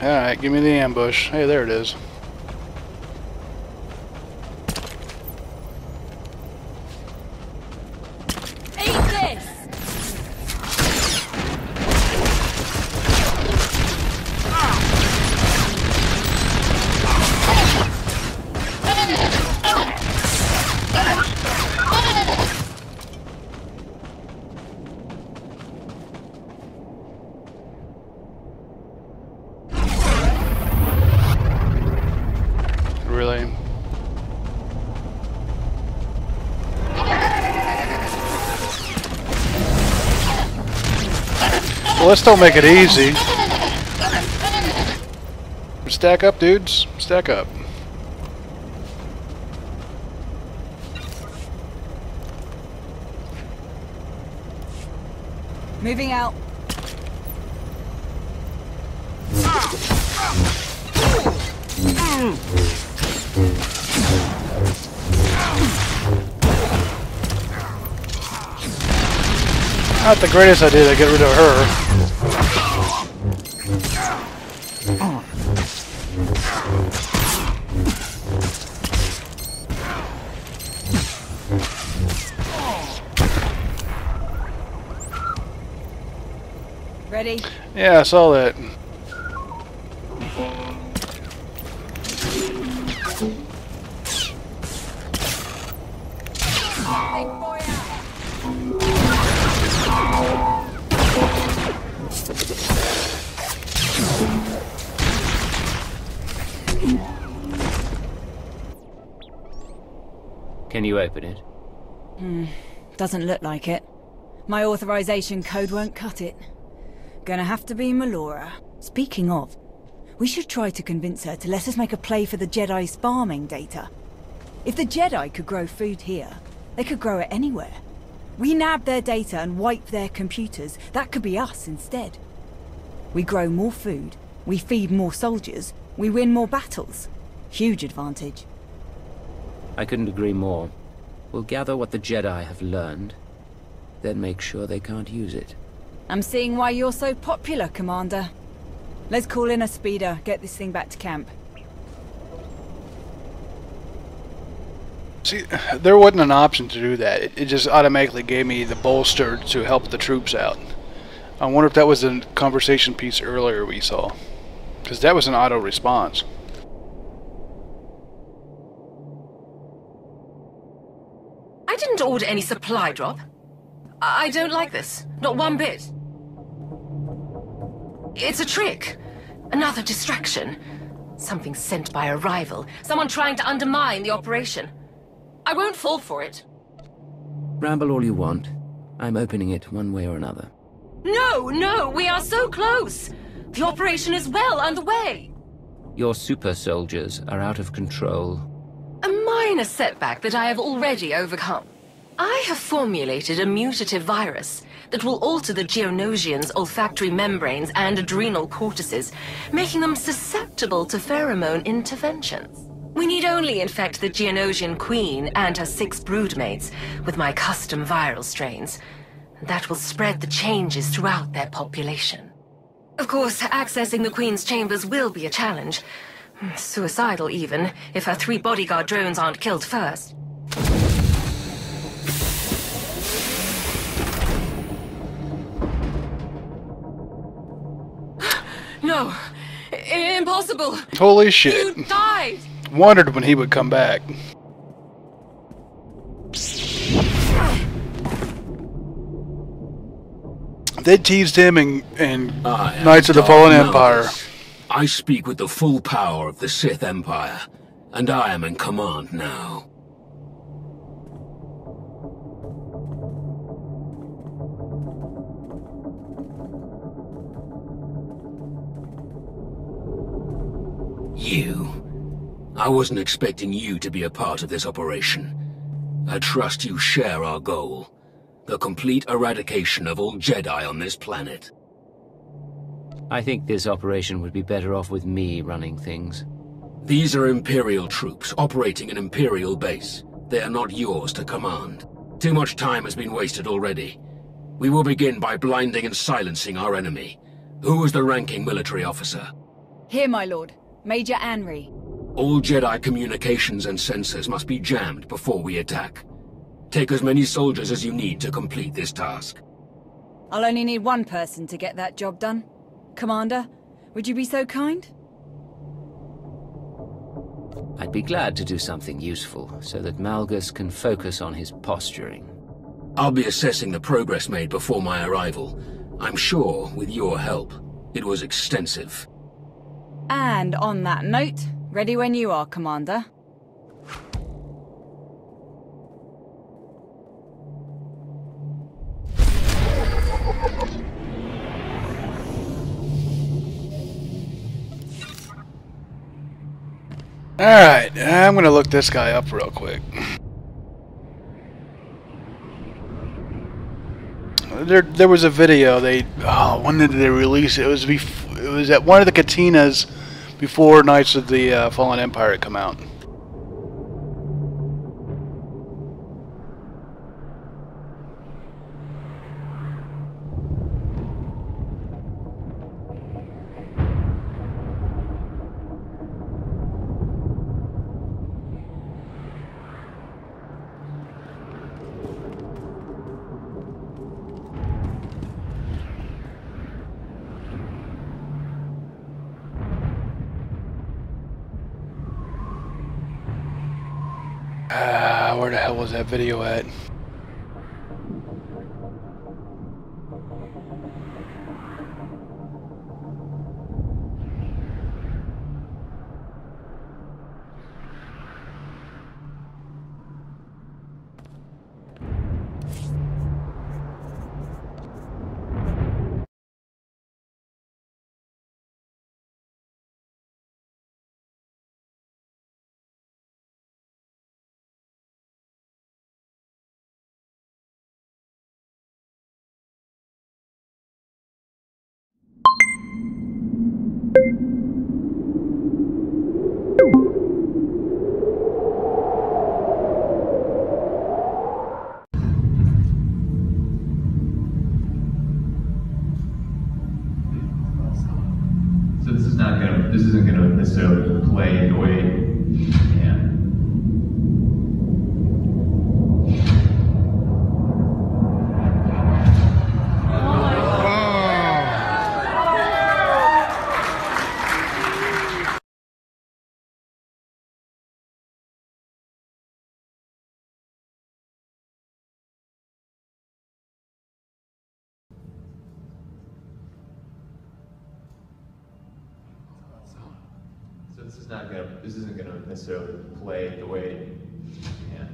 Alright, give me the ambush. Hey, there it is. Eat this! Really? Well, let's don't make it easy. Stack up, dudes. Stack up. Moving out. Not the greatest idea to get rid of her. Ready? Yeah, I saw that. Can you open it? Doesn't look like it. My authorization code won't cut it. Gonna have to be Melora. Speaking of, We should try to convince her to let us make a play for the Jedi's farming data. If the Jedi could grow food here, they could grow it anywhere. We nab their data and wipe their computers. That could be us instead. We grow more food, we feed more soldiers, we win more battles. Huge advantage. I couldn't agree more. We'll gather what the Jedi have learned, then make sure they can't use it. I'm seeing why you're so popular, Commander. Let's call in a speeder, get this thing back to camp. See, there wasn't an option to do that. It just automatically gave me the bolster to help the troops out. I wonder if that was a conversation piece earlier we saw. Because that was an auto response. I didn't order any supply drop. I don't like this. Not one bit. It's a trick. Another distraction. Something sent by a rival. Someone trying to undermine the operation. I won't fall for it. Ramble all you want. I'm opening it one way or another. No, we are so close. The operation is well underway. Your super soldiers are out of control. A minor setback that I have already overcome. I have formulated a mutative virus that will alter the Geonosians' olfactory membranes and adrenal cortices, making them susceptible to pheromone interventions. We need only infect the Geonosian queen and her 6 broodmates with my custom viral strains. That will spread the changes throughout their population. Of course, accessing the queen's chambers will be a challenge. Suicidal even, if her 3 bodyguard drones aren't killed first. No, impossible. Holy shit. You died. Wondered when he would come back. They teased him in Knights of the Fallen Empire. I speak with the full power of the Sith Empire, and I am in command now. You. I wasn't expecting you to be a part of this operation. I trust you share our goal. The complete eradication of all Jedi on this planet. I think this operation would be better off with me running things. These are Imperial troops operating an Imperial base. They are not yours to command. Too much time has been wasted already. We will begin by blinding and silencing our enemy. Who is the ranking military officer? Here, my lord. Major Anri. All Jedi communications and sensors must be jammed before we attack. Take as many soldiers as you need to complete this task. I'll only need one person to get that job done. Commander, would you be so kind? I'd be glad to do something useful, so that Malgus can focus on his posturing. I'll be assessing the progress made before my arrival. I'm sure, with your help, it was extensive. And on that note, ready when you are, Commander. Alright, I'm gonna look this guy up real quick. There was a video when did they release it? It was at one of the Katinas before Knights of the Fallen Empire had come out. Where the hell was that video at? So this isn't gonna necessarily play the way, yeah. This isn't gonna necessarily play the way, yeah.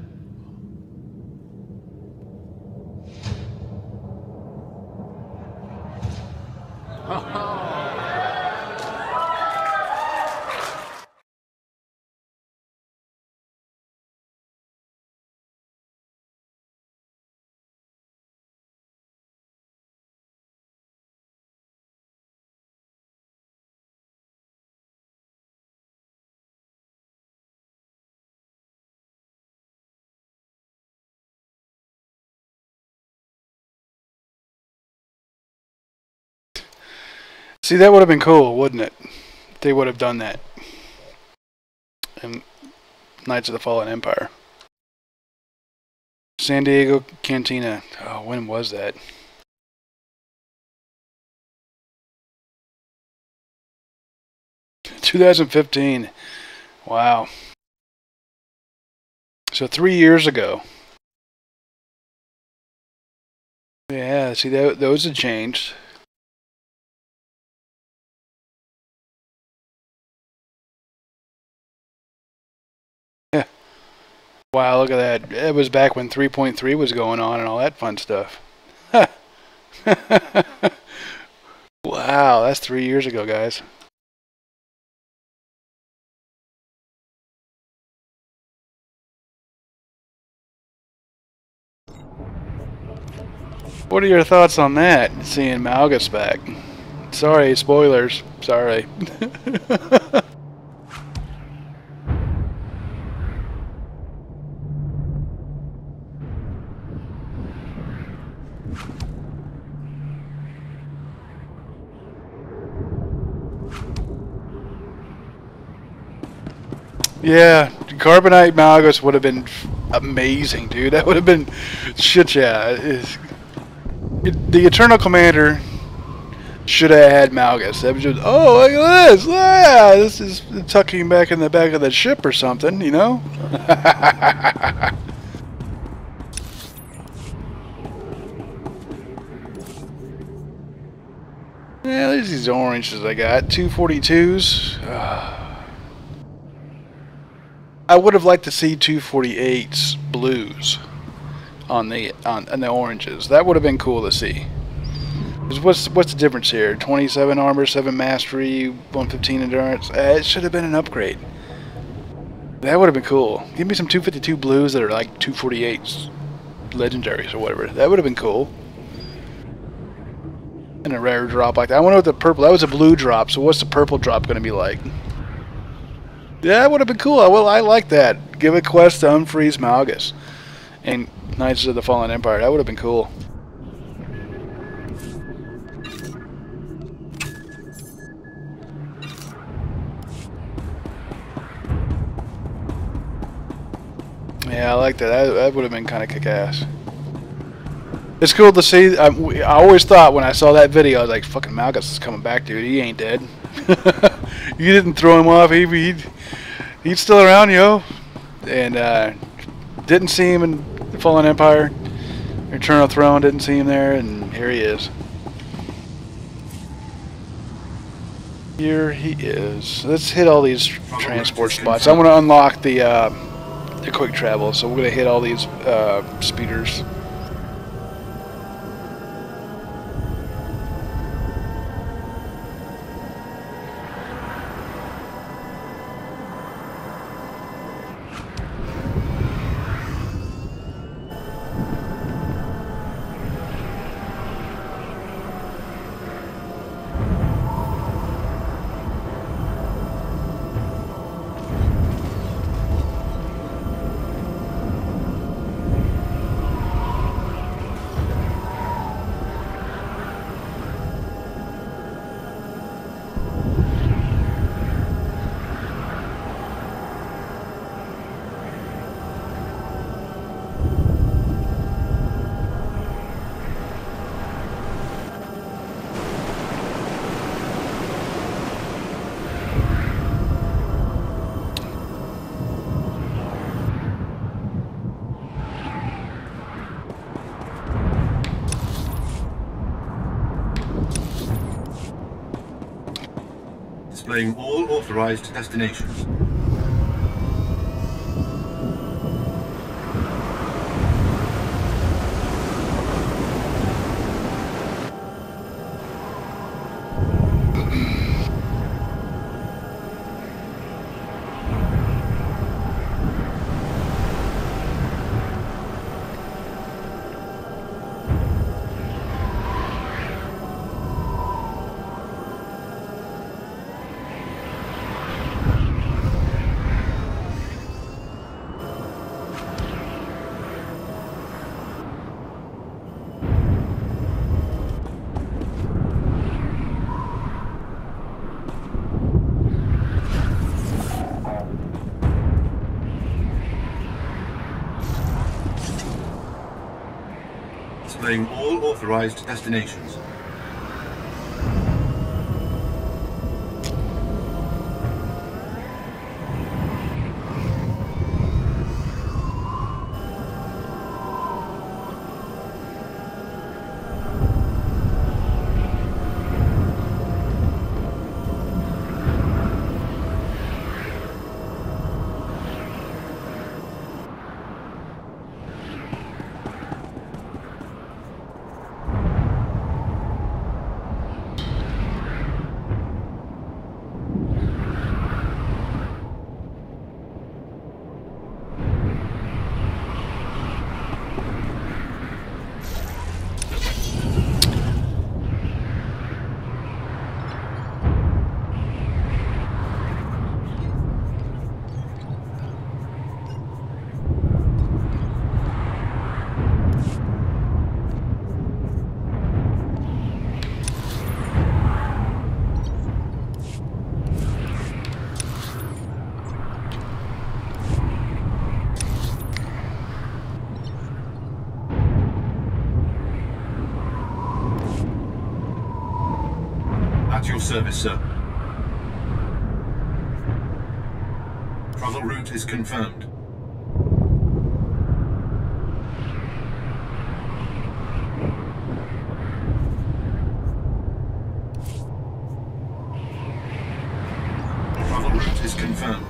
See, that would have been cool, wouldn't it? They would have done that in Knights of the Fallen Empire. San Diego Cantina. Oh, when was that? $2015. Wow. So 3 years ago. Yeah, see, those had changed. Yeah. Wow, look at that. It was back when 3.3 was going on and all that fun stuff. Wow, that's 3 years ago, guys. What are your thoughts on that, seeing Malgus back? Sorry, spoilers. Sorry. Yeah, Carbonite Malgus would have been amazing, dude. That would have been shit, yeah. The Eternal Commander should have had Malgus. That was just, oh, look at this. Yeah, this is tucking back in the back of the ship or something, you know? Yeah, there's these oranges I got. 242s. I would have liked to see 248s blues on the oranges. That would have been cool to see. What's the difference here? 27 armor, 7 mastery, 115 endurance. It should have been an upgrade. That would have been cool. Give me some 252 blues that are like 248s legendaries or whatever. That would have been cool. And a rare drop like that. I wonder what the purple. That was a blue drop. So what's the purple drop going to be like? Yeah, that would have been cool. Well, I like that. Give a quest to unfreeze Malgus and Knights of the Fallen Empire. That would have been cool. Yeah, I like that. That would have been kind of kick-ass. It's cool to see. I always thought when I saw that video, I was like, fucking Malgus is coming back, dude. He ain't dead. You didn't throw him off. He's still around, yo. And didn't see him in the Fallen Empire. Eternal Throne, didn't see him there, and here he is. Here he is. Let's hit all these transport spots. I want to unlock the quick travel, so we're going to hit all these speeders. Displaying all authorized destinations. Displaying all authorized destinations. At your service, sir. Travel route is confirmed. Travel route is confirmed.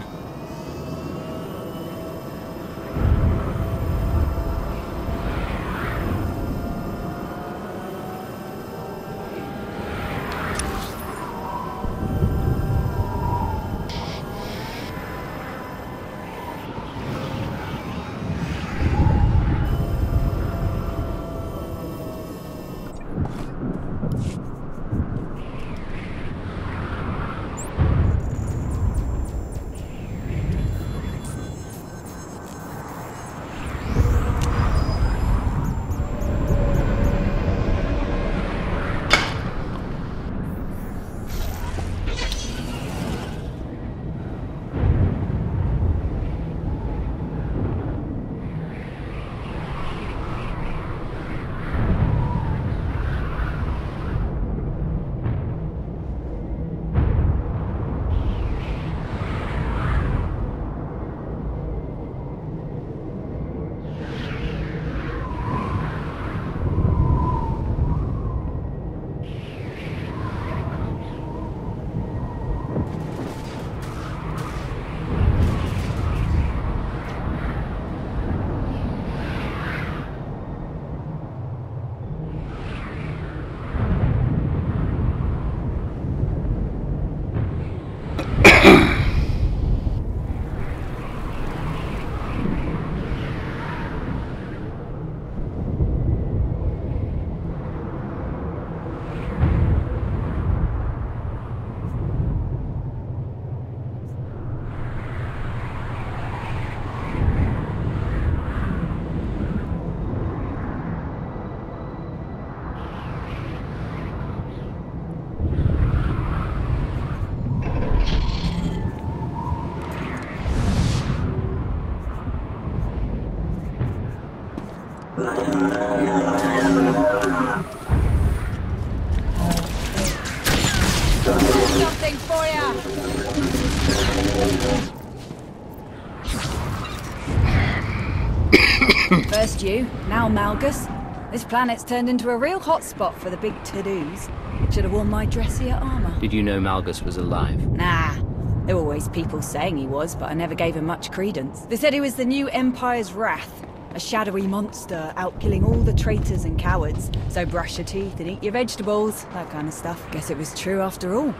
Something for ya! First you, now Malgus. This planet's turned into a real hotspot for the big to-dos. Should have worn my dressier armor. Did you know Malgus was alive? Nah. There were always people saying he was, but I never gave him much credence. They said he was the new Empire's wrath. A shadowy monster out killing all the traitors and cowards. So brush your teeth and eat your vegetables. That kind of stuff. Guess it was true after all.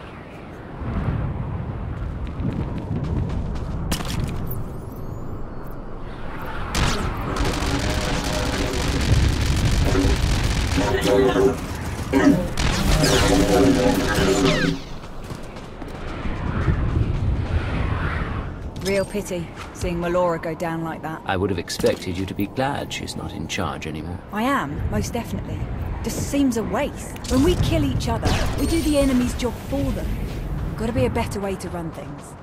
Real pity, seeing Melora go down like that. I would have expected you to be glad she's not in charge anymore. I am, most definitely. Just seems a waste. When we kill each other, we do the enemy's job for them. Gotta be a better way to run things.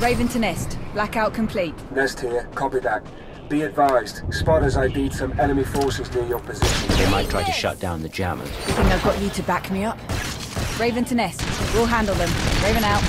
Raven to Nest. Blackout complete. Nest here. Copy that. Be advised. Spotters ID'd some enemy forces near your position. They might try to shut down the jammers. Good thing I've got you to back me up. Raven to Nest. We'll handle them. Raven out.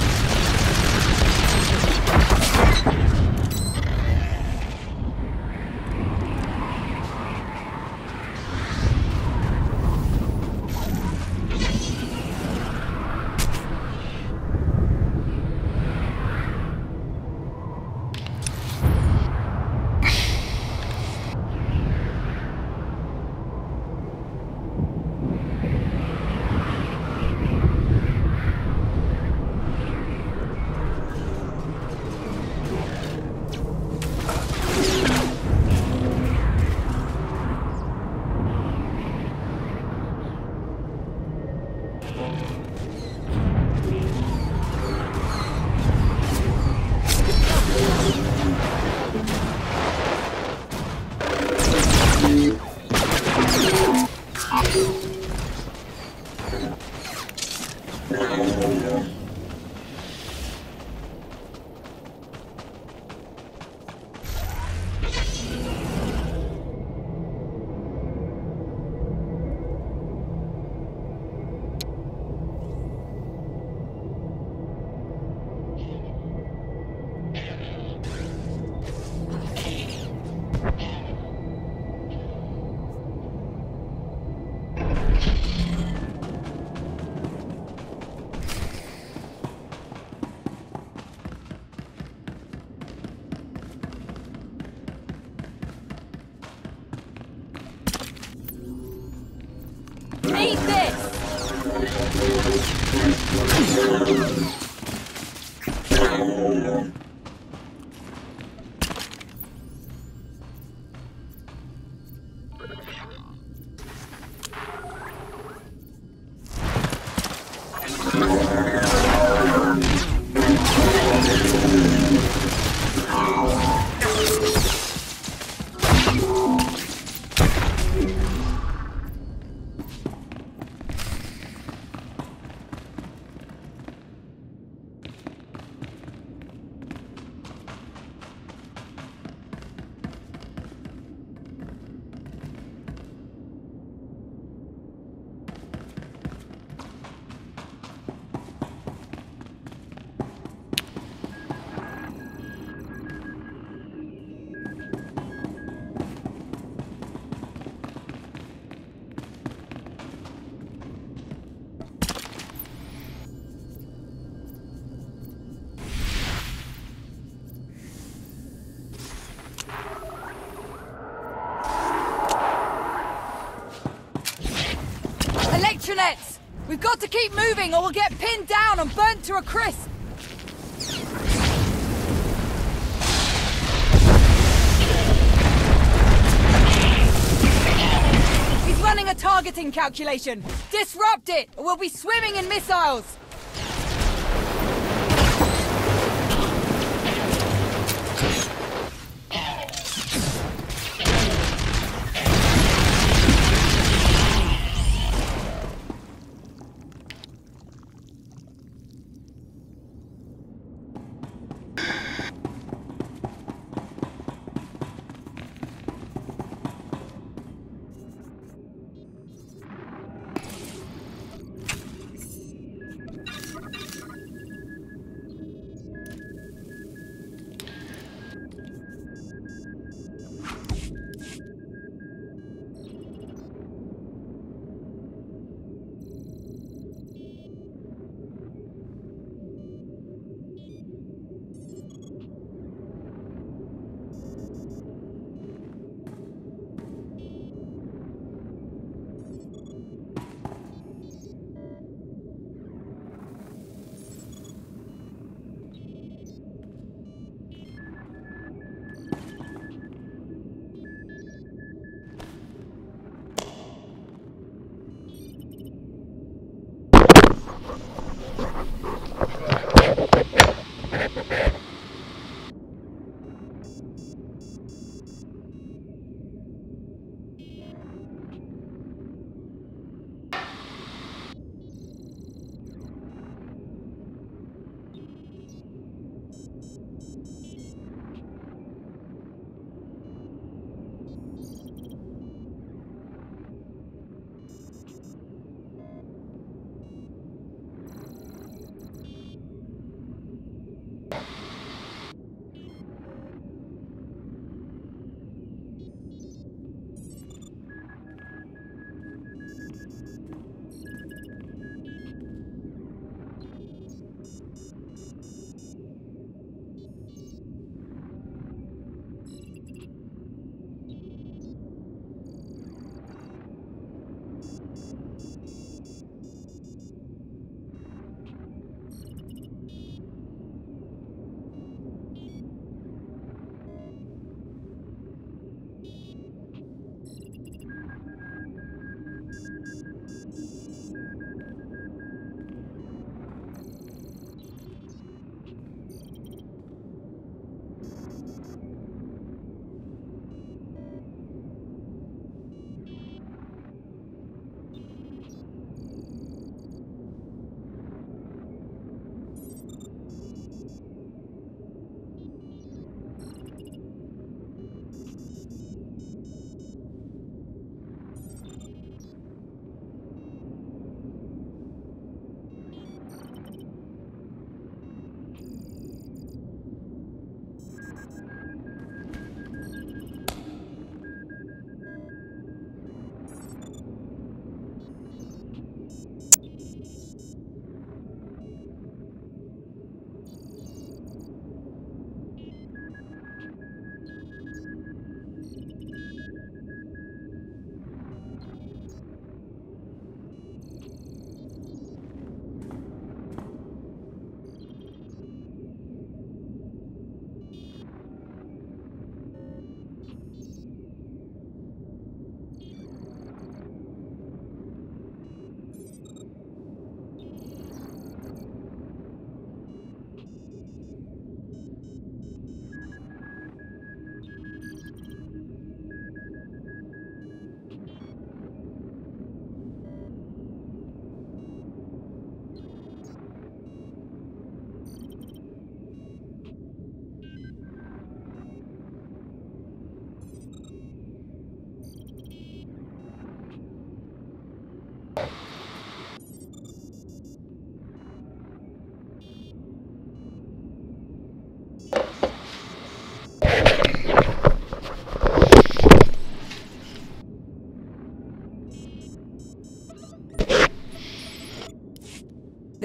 Eat this! Electronets! We've got to keep moving or we'll get pinned down and burnt to a crisp! He's running a targeting calculation! Disrupt it, or we'll be swimming in missiles!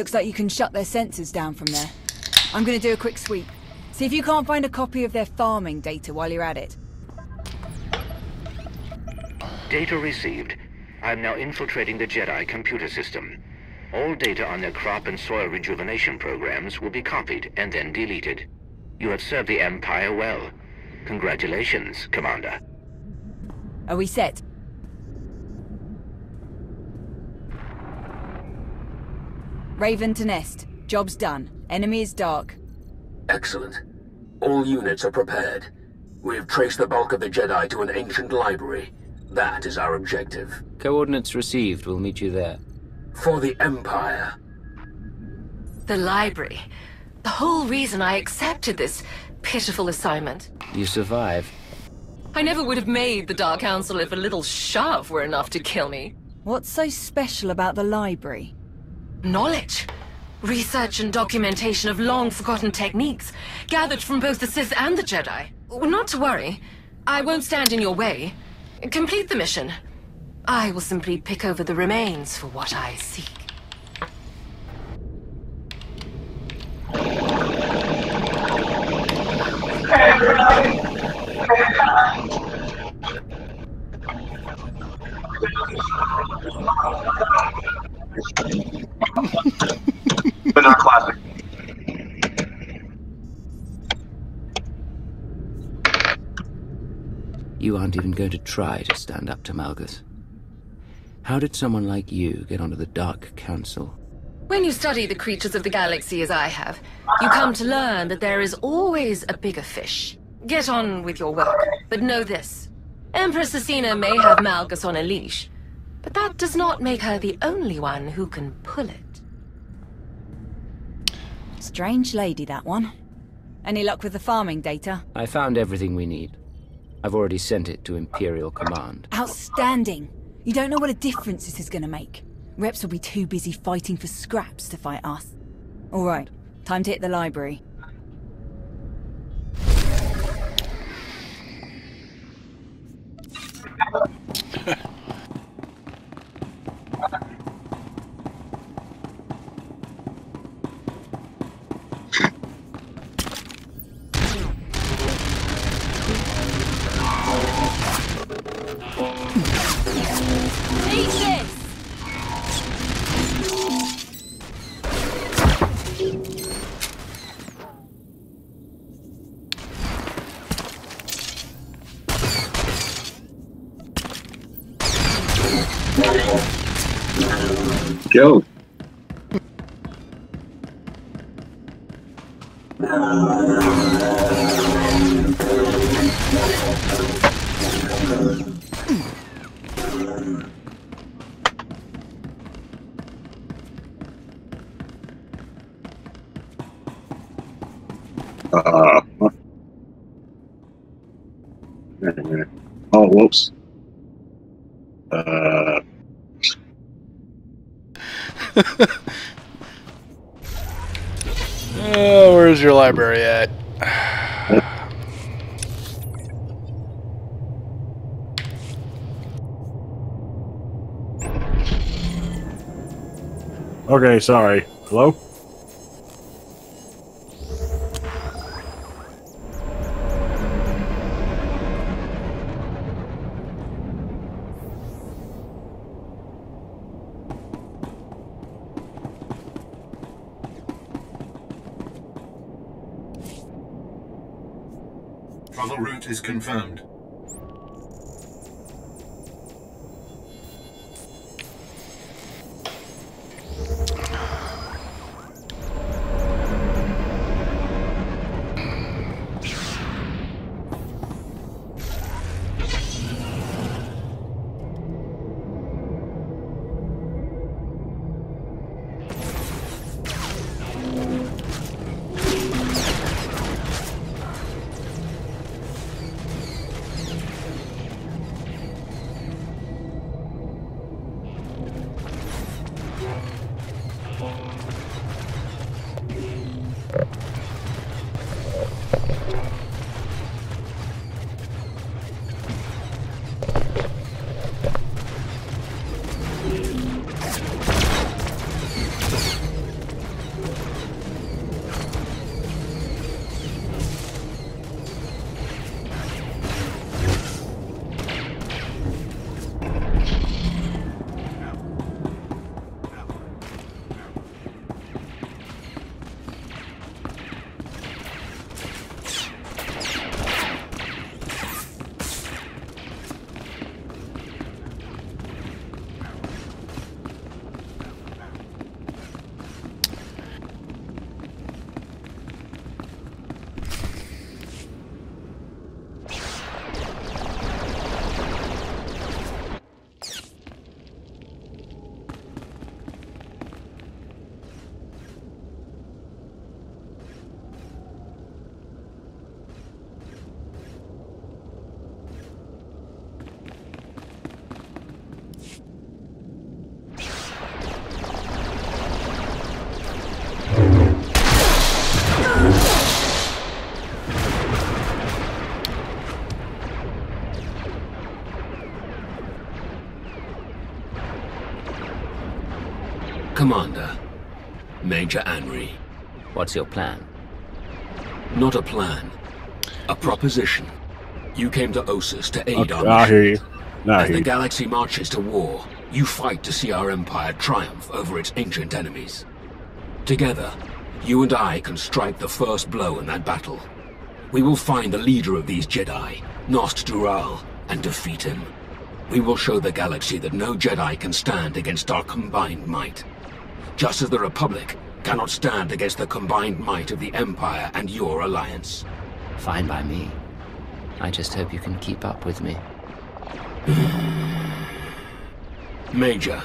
Looks like you can shut their sensors down from there. I'm gonna do a quick sweep. See if you can't find a copy of their farming data while you're at it. Data received. I'm now infiltrating the Jedi computer system. All data on their crop and soil rejuvenation programs will be copied and then deleted. You have served the Empire well. Congratulations, Commander. Are we set? Raven to nest. Job's done. Enemy is dark. Excellent. All units are prepared. We have traced the bulk of the Jedi to an ancient library. That is our objective. Coordinates received. We'll meet you there. For the Empire. The library. The whole reason I accepted this pitiful assignment. You survive. I never would have made the Dark Council if a little shove were enough to kill me. What's so special about the library? Knowledge. Research and documentation of long-forgotten techniques, gathered from both the Sith and the Jedi. Not to worry. I won't stand in your way. Complete the mission. I will simply pick over the remains for what I seek. But not classic. You aren't even going to try to stand up to Malgus. How did someone like you get onto the Dark Council? When you study the creatures of the galaxy as I have, you come to learn that there is always a bigger fish. Get on with your work, but know this. Empress Asina may have Malgus on a leash, but that does not make her the only one who can pull it. Strange lady, that one. Any luck with the farming data? I found everything we need. I've already sent it to Imperial Command. Outstanding! You don't know what a difference this is gonna make. Reps will be too busy fighting for scraps to fight us. Alright, time to hit the library. Go. Oh, whoops. Where's your library at? Okay, sorry. Hello? Travel route is confirmed. Major Anri. What's your plan? Not a plan. A proposition. You came to Asus to aid our I hear you. As the galaxy marches to war, you fight to see our empire triumph over its ancient enemies. Together, you and I can strike the first blow in that battle. We will find the leader of these Jedi, Nost Dural, and defeat him. We will show the galaxy that no Jedi can stand against our combined might. Just as the Republic cannot stand against the combined might of the Empire and your alliance. Fine by me. I just hope you can keep up with me. Major,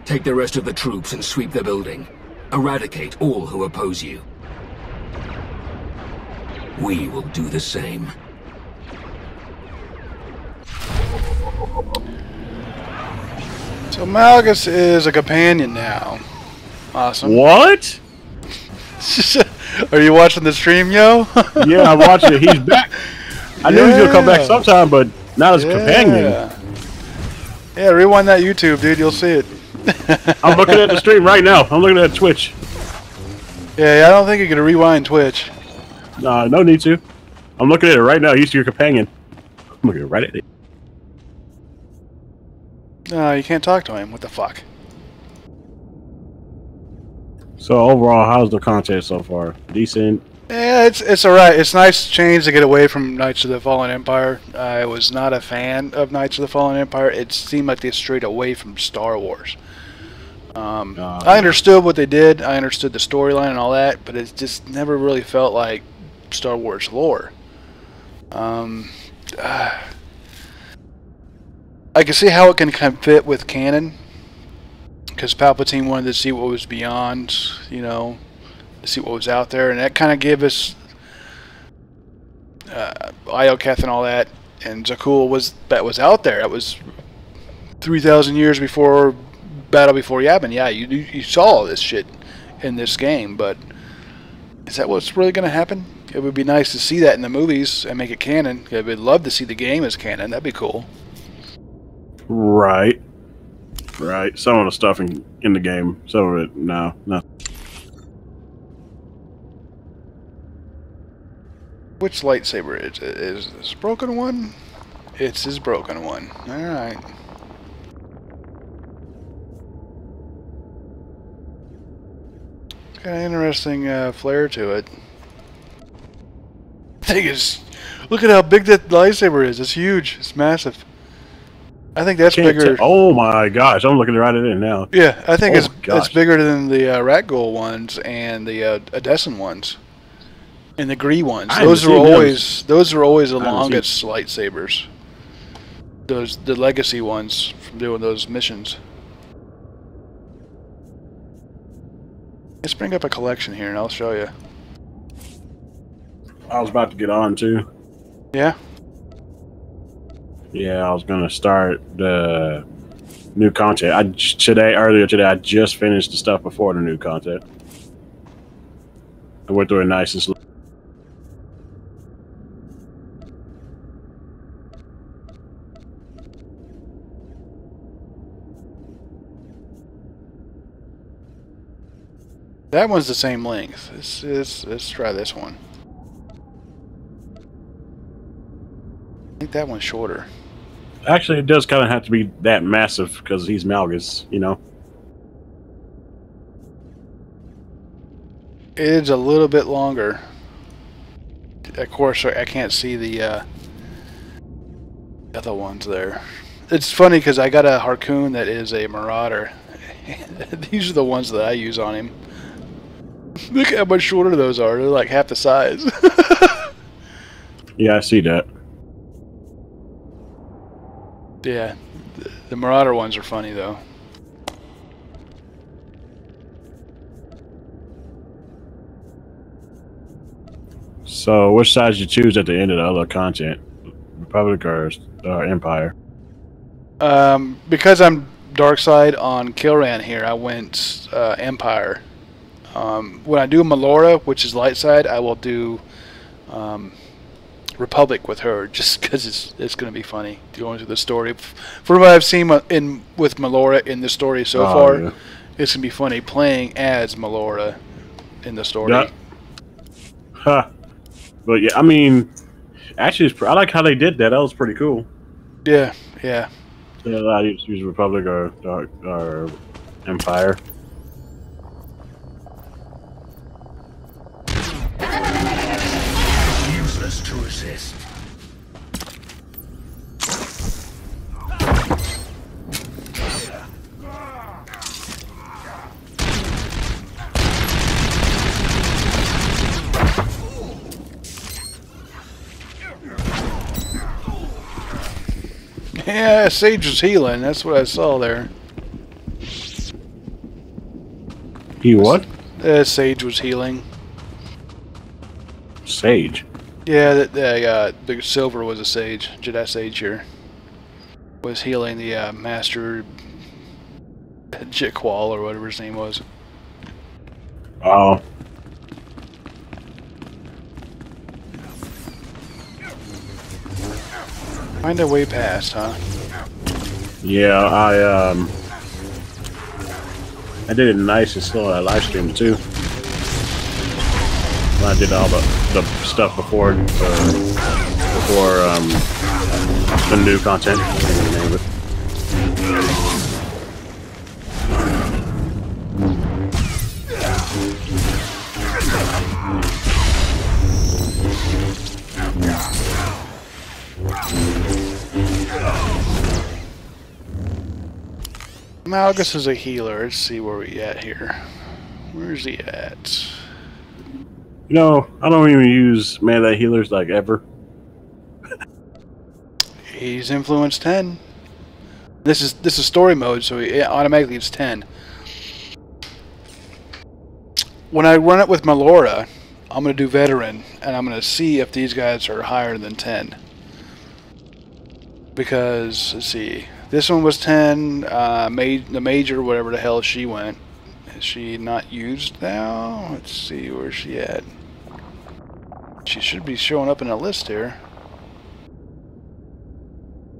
take the rest of the troops and sweep the building. Eradicate all who oppose you. We will do the same. So Malgus is a companion now. Awesome. What? Are you watching the stream, yo? Yeah, I'm watching it. He's back. I knew he was gonna come back sometime, but not as a companion. Yeah, rewind that YouTube, dude. You'll see it. I'm looking at the stream right now. I'm looking at Twitch. Yeah, I don't think you can rewind Twitch. No, no need to. I'm looking at it right now. He's your companion. I'm looking right at it. No, you can't talk to him. What the fuck? So overall, how's the content so far? Decent. Yeah, it's alright. It's nice change to get away from Knights of the Fallen Empire. I was not a fan of Knights of the Fallen Empire. It seemed like they strayed away from Star Wars. I understood what they did. I understood the storyline and all that, but it just never really felt like Star Wars lore. I can see how it can kind of fit with canon, because Palpatine wanted to see what was beyond, you know, to see what was out there, and that kind of gave us Ioketh and all that, and Zakul was out there. That was 3,000 years before Battle Before Yavin. Yeah, you saw all this shit in this game, but is that what's really going to happen? It would be nice to see that in the movies and make it canon. I would love to see the game as canon. That'd be cool. Right. Right. Some of the stuff in the game. Some of it, no. Which lightsaber is this broken one? It's his broken one. Alright. Got an interesting flair to it. Thing is, look at how big that lightsaber is. It's huge. It's massive. I think that's bigger. Oh my gosh, I'm looking right at it now. Yeah, I think it's bigger than the Ratgul ones and the Adesan ones, and the Gree ones. Those are always the longest lightsabers. The legacy ones from doing those missions. Let's bring up a collection here, and I'll show you. I was about to get on too. Yeah. Yeah, I was gonna start the new content. Earlier today, I just finished the stuff before the new content. I went through it nice and slow. That one's the same length. Let's try this one. I think that one's shorter. Actually, it does kind of have to be that massive because he's Malgus, you know. It is a little bit longer. Of course, I can't see the other ones there. It's funny because I got a Harkùn that is a Marauder. These are the ones that I use on him. Look at how much shorter those are. They're like half the size. Yeah, I see that. Yeah, the Marauder ones are funny though. So, which side did you choose at the end of the other content? Republic or Empire? Because I'm dark side on Kilran here, I went Empire. When I do Melora, which is light side, I will do Republic with her, just because it's going to be funny going through the story. From what I've seen with Melora in the story so far, It's gonna be funny playing as Melora in the story. Yeah. Huh. But yeah, I mean, actually, I like how they did that. That was pretty cool. Yeah, yeah. Yeah, I use Republic or Empire. Useless to resist. Yeah, Sage was healing. That's what I saw there. He what? Sage was healing. Sage? Yeah, the silver was a Sage. Jedi Sage here. Was healing the Master Jikwall or whatever his name was. Oh. Find a way past, huh? Yeah, I did it nice and slow. I live streamed too. I did all the stuff before the new content. Malgus is a healer. Let's see where we at here. Where's he at? You know, I don't even use melee healers like ever. He's influence 10. This is story mode, so he automatically it's 10. When I run it with Melora, I'm gonna do veteran, and I'm gonna see if these guys are higher than 10. Because let's see. This one was 10, the major, whatever the hell she went. Is she not used now? Let's see, where's she at? She should be showing up in a list here.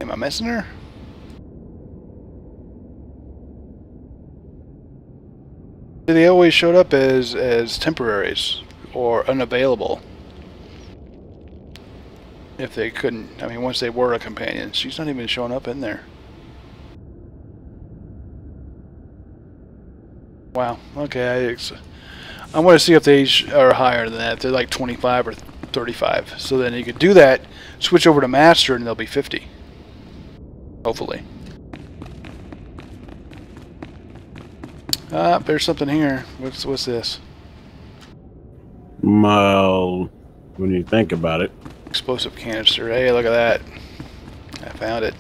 Am I missing her? They always showed up as temporaries or unavailable. If they couldn't, I mean, once they were a companion. She's not even showing up in there. Wow, okay, I want to see if they are higher than that. If they're like 25 or 35. So then you could do that, switch over to Master, and they'll be 50. Hopefully. There's something here. What's this? Well, when you think about it. Explosive canister. Hey, look at that. I found it.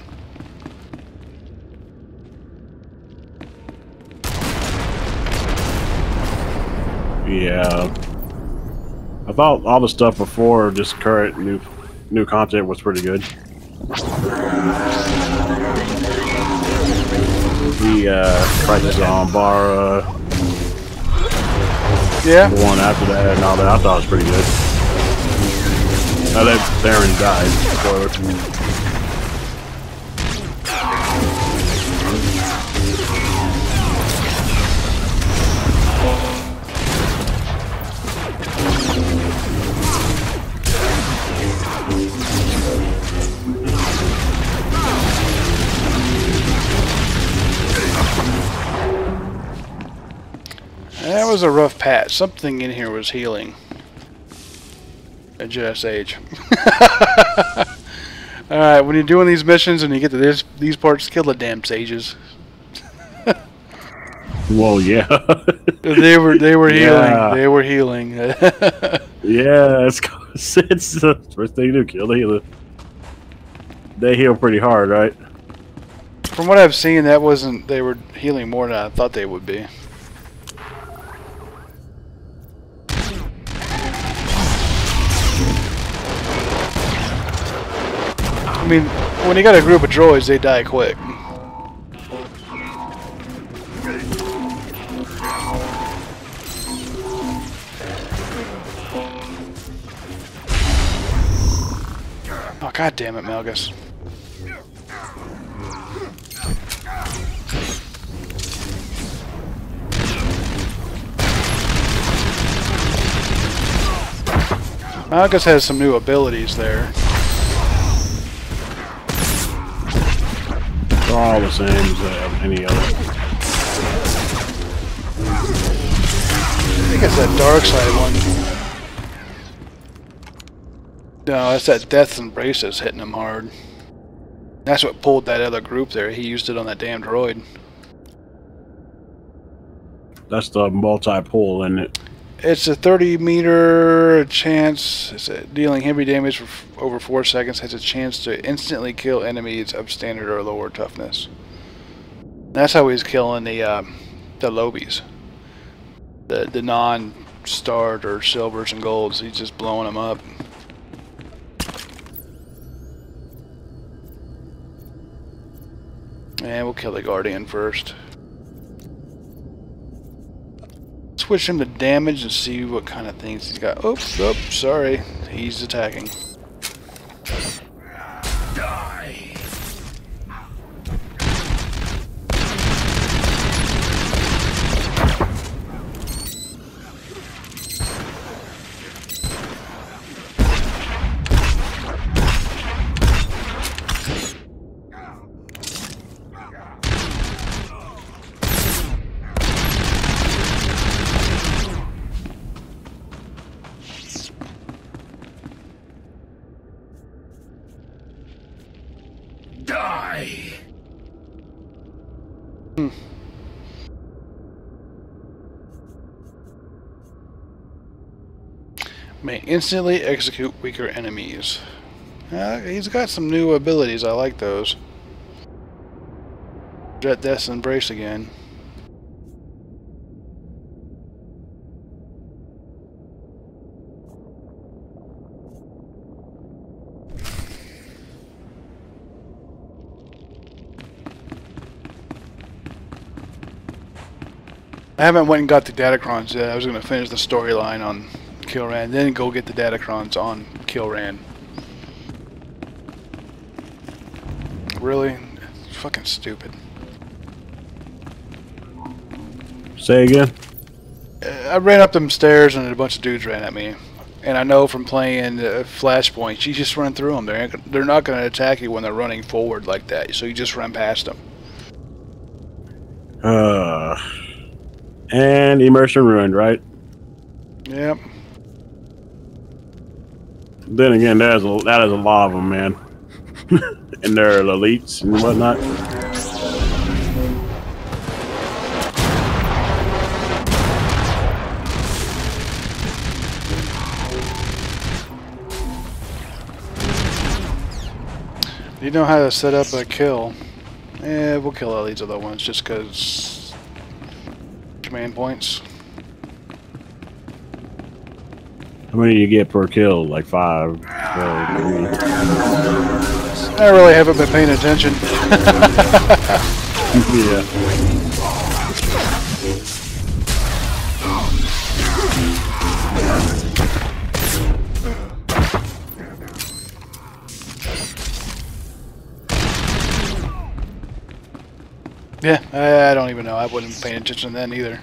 Yeah, I thought all the stuff before this current new content was pretty good. The Crisis on Bar, yeah, the one after that and all that, I thought was pretty good. Now that Theron died, spoiler. That was a rough patch. Something in here was healing. A Jedi Sage. Alright, when you're doing these missions and you get to these parts, kill the damn sages. Well, yeah. They were yeah. healing. They were healing. Yeah, it's the first thing you do, kill the healer. They heal pretty hard, right? From what I've seen, that wasn't. They were healing more than I thought they would be. I mean, when you got a group of droids, they die quick. Oh, God damn it, Malgus. Magus has some new abilities there. They're all the same as any other. I think it's that dark side one. No, it's that Death's Embrace that's hitting him hard. That's what pulled that other group there. He used it on that damn droid. That's the multi-pull, isn't it? It's a 30-meter chance. It's dealing heavy damage for over 4 seconds. Has a chance to instantly kill enemies of standard or lower toughness. That's how he's killing the lobies. The non-starred or silvers and golds. He's just blowing them up. And we'll kill the Guardian first. Switch him to damage and see what kind of things he's got. Oops, oops, sorry. He's attacking. Die. May instantly execute weaker enemies. He's got some new abilities. I like those. Jet Death's Embrace again. I haven't went and got the Datacrons yet. I was going to finish the storyline on Kilran, then go get the Datacrons on Kilran. Really? It's fucking stupid. Say again? I ran up them stairs and a bunch of dudes ran at me. And I know from playing Flashpoint, you just run through them. They're not going to attack you when they're running forward like that, so you just run past them. And Immersion Ruined, right? Yep. Then again, that is a lot of them, man. And they're elites and whatnot. You know how to set up a kill. Yeah, we'll kill all these other ones just because command points. How many do you get per kill? Like 5? I really haven't been paying attention. Yeah. Yeah, I don't even know. I wasn't paying attention then either.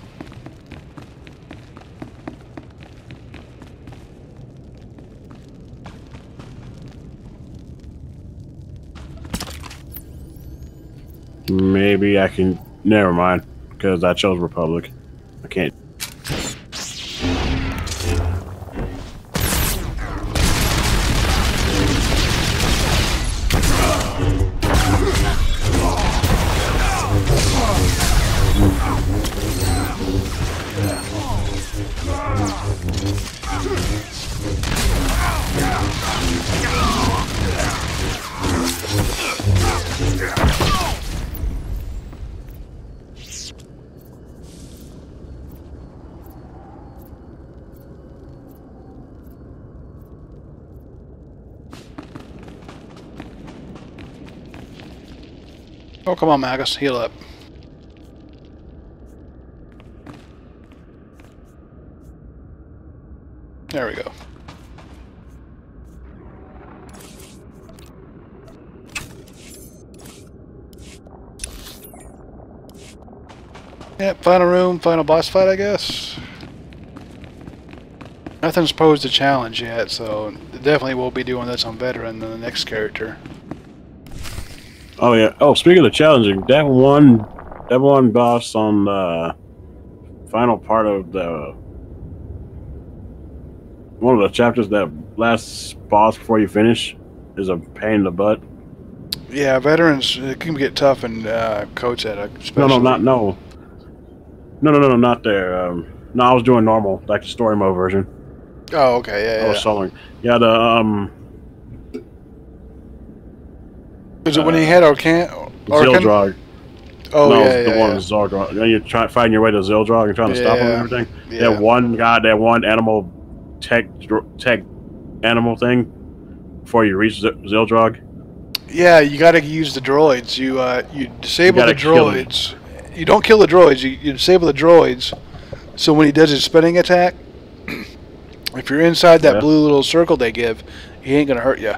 Maybe I can... Never mind, because I chose Republic. I can't... Oh, come on, Magus, heal up. There we go. Yep, final room, final boss fight, I guess. Nothing's posed a challenge yet, so definitely we'll be doing this on veteran than the next character. Oh yeah. Oh, speaking of challenging, that one boss on the final part of one of the chapters, that last boss before you finish, is a pain in the butt. Yeah, veterans, it can get tough in coach edit. No, not there. No, I was doing normal, like the story mode version. Oh, okay, yeah, I was soloing. Yeah, the is it when he had Zildrog? Oh, no, yeah, the one with Zildrog. You know, you're fighting your way to Zildrog and trying to stop him and everything. Yeah. That one guy, that one animal tech animal thing before you reach Zildrog. Yeah, you got to use the droids. You disable the droids. You don't kill the droids. You disable the droids. So when he does his spinning attack, if you're inside that blue little circle they give, he ain't gonna hurt you.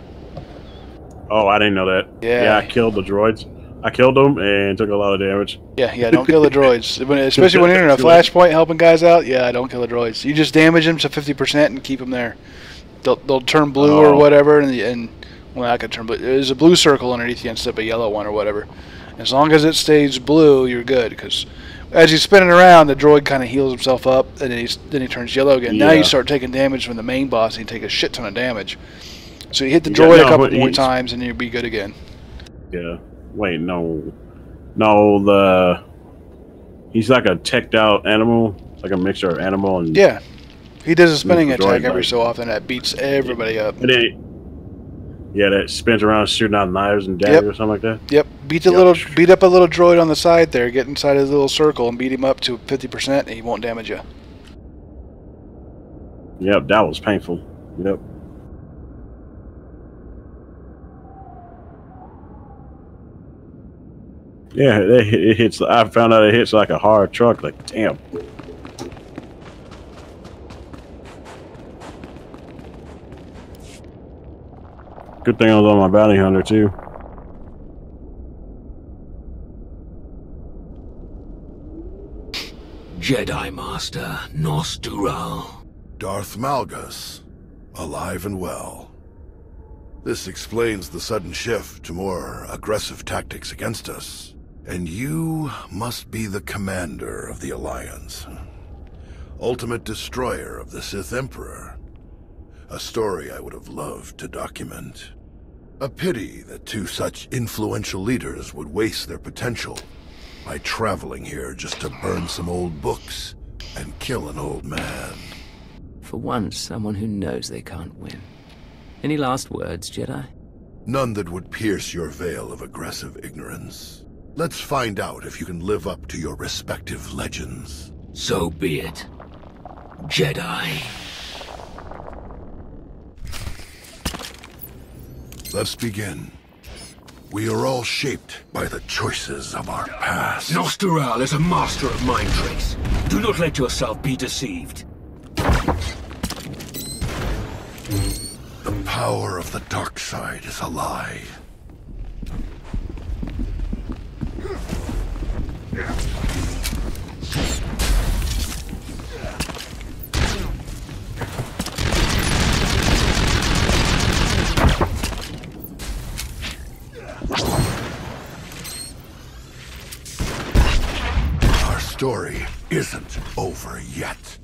Oh, I didn't know that. Yeah, I killed the droids. I killed them and took a lot of damage. Yeah, don't kill the droids. Especially when you're in a flashpoint helping guys out. Yeah, don't kill the droids. You just damage them to 50% and keep them there. They'll turn blue or whatever, and well, I could turn blue. There's a blue circle underneath you instead of a yellow one or whatever. As long as it stays blue, you're good. Because as he's spinning around, the droid kind of heals himself up, and then he turns yellow again. Yeah. Now you start taking damage from the main boss, and you take a shit ton of damage. So you hit the droid a couple more times, and you'll be good again. Yeah. Wait, no, he's like a teched out animal, like a mixture of animal and he does a spinning attack every so often that beats everybody up. And that spins around shooting out knives and daggers or something like that. Yep, beat up a little droid on the side there, get inside his little circle and beat him up to 50%, and he won't damage you. Yep, that was painful. Yep. Yeah, it hits. I found out it hits like a hard truck. Like, damn. Good thing I was on my bounty hunter too. Jedi Master Nostural. Darth Malgus, alive and well. This explains the sudden shift to more aggressive tactics against us. And you must be the commander of the Alliance. Ultimate destroyer of the Sith Emperor. A story I would have loved to document. A pity that two such influential leaders would waste their potential by traveling here just to burn some old books and kill an old man. For once, someone who knows they can't win. Any last words, Jedi? None that would pierce your veil of aggressive ignorance. Let's find out if you can live up to your respective legends. So be it, Jedi. Let's begin. We are all shaped by the choices of our past. Nostural is a master of mind tricks. Do not let yourself be deceived. The power of the dark side is a lie. Our story isn't over yet.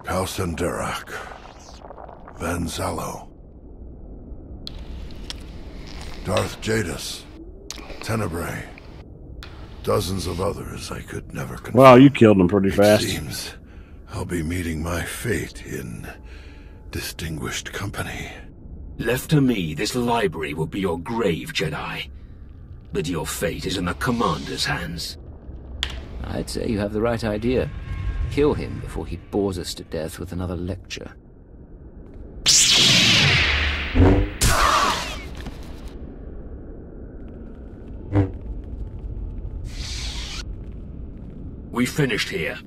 Kalsenderak, Van Zalo, Darth Jadis, Tenebrae, dozens of others I could never confirm. Wow, you killed them pretty fast. It seems I'll be meeting my fate in distinguished company. Left to me, this library will be your grave, Jedi. But your fate is in the Commander's hands. I'd say you have the right idea. Kill him before he bores us to death with another lecture. We finished here.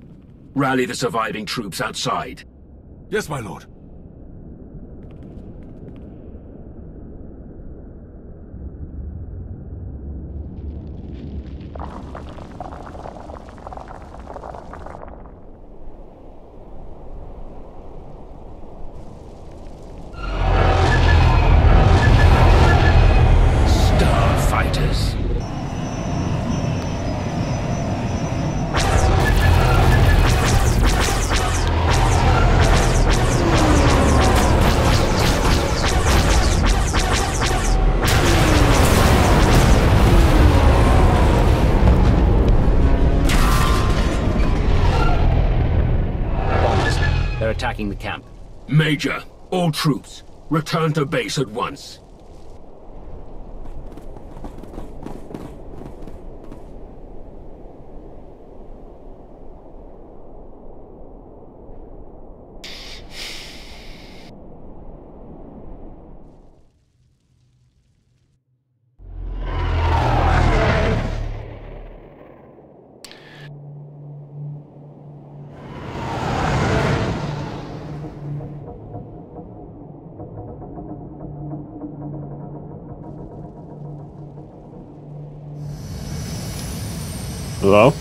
Rally the surviving troops outside. Yes, my lord. Attacking the camp. Major, all troops, return to base at once. Hello?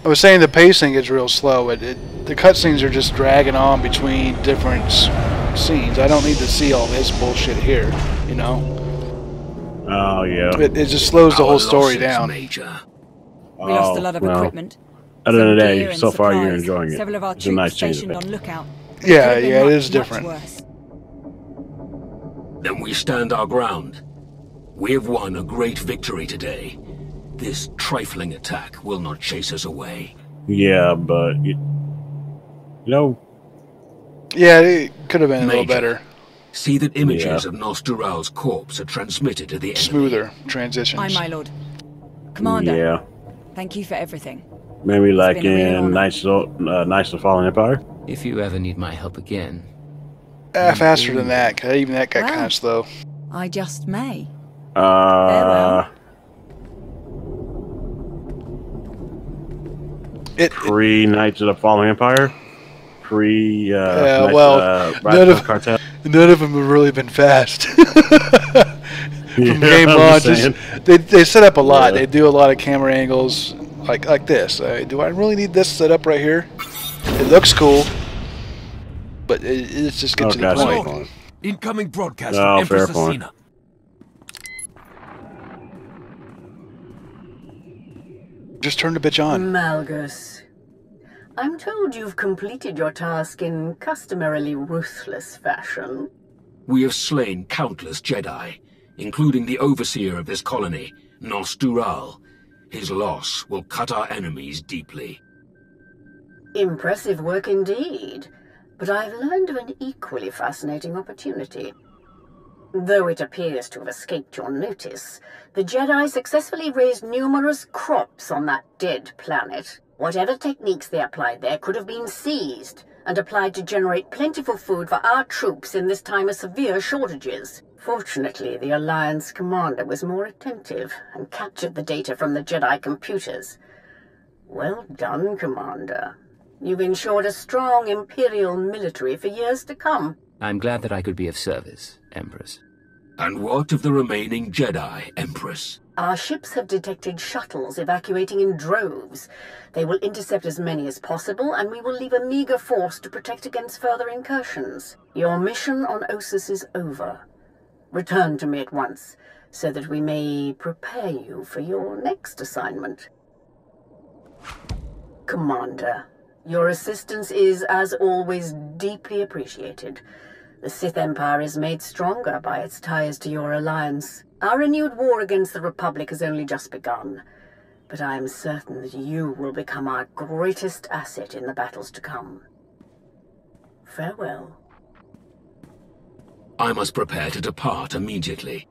I was saying the pacing is real slow. The cutscenes are just dragging on between different scenes. I don't need to see all this bullshit here, you know? Oh, yeah. It just slows the whole story down. Major. We lost a lot of equipment. At the end of the day, gear and so far you're supplies. enjoying it. Several of our It's a nice troops change stationed of on it. lookout. Yeah, Could have been it much, is different. much worse. Then we stand our ground. We have won a great victory today. This trifling attack will not chase us away. Yeah, but you know. Yeah, it could have been a little Major, better. See that images of Nostural's corpse are transmitted to the enemy. Smoother transitions. Aye, my lord. Commander. Yeah. Thank you for everything. Maybe like been a real in honor. Knights of the Fallen Empire. If you ever need my help again. Faster than that, 'cause even that got Wow. kind of slow. I just may. Pre Knights of the Fallen Empire. Pre Yeah, Knights well, of Rise of Cartel. none of them have really been fast. From game I'm launch, just saying. they set up a lot. Yeah. They do a lot of camera angles, like this. Do I really need this set up right here? It looks cool, but it just gets to the point. Incoming broadcast Oh, from Empress fair point. Asina. Just turn the bitch on. Malgus, I'm told you've completed your task in customarily ruthless fashion. We have slain countless Jedi, including the overseer of this colony, Nostural. His loss will cut our enemies deeply. Impressive work indeed, but I've learned of an equally fascinating opportunity. Though it appears to have escaped your notice, the Jedi successfully raised numerous crops on that dead planet. Whatever techniques they applied there could have been seized and applied to generate plentiful food for our troops in this time of severe shortages. Fortunately, the Alliance commander was more attentive and captured the data from the Jedi computers. Well done, Commander. You've ensured a strong Imperial military for years to come. I'm glad that I could be of service, Empress. And what of the remaining Jedi, Empress? Our ships have detected shuttles evacuating in droves. They will intercept as many as possible, and we will leave a meager force to protect against further incursions. Your mission on Osus is over. Return to me at once, so that we may prepare you for your next assignment. Commander, your assistance is, as always, deeply appreciated. The Sith Empire is made stronger by its ties to your alliance. Our renewed war against the Republic has only just begun, but I am certain that you will become our greatest asset in the battles to come. Farewell. I must prepare to depart immediately.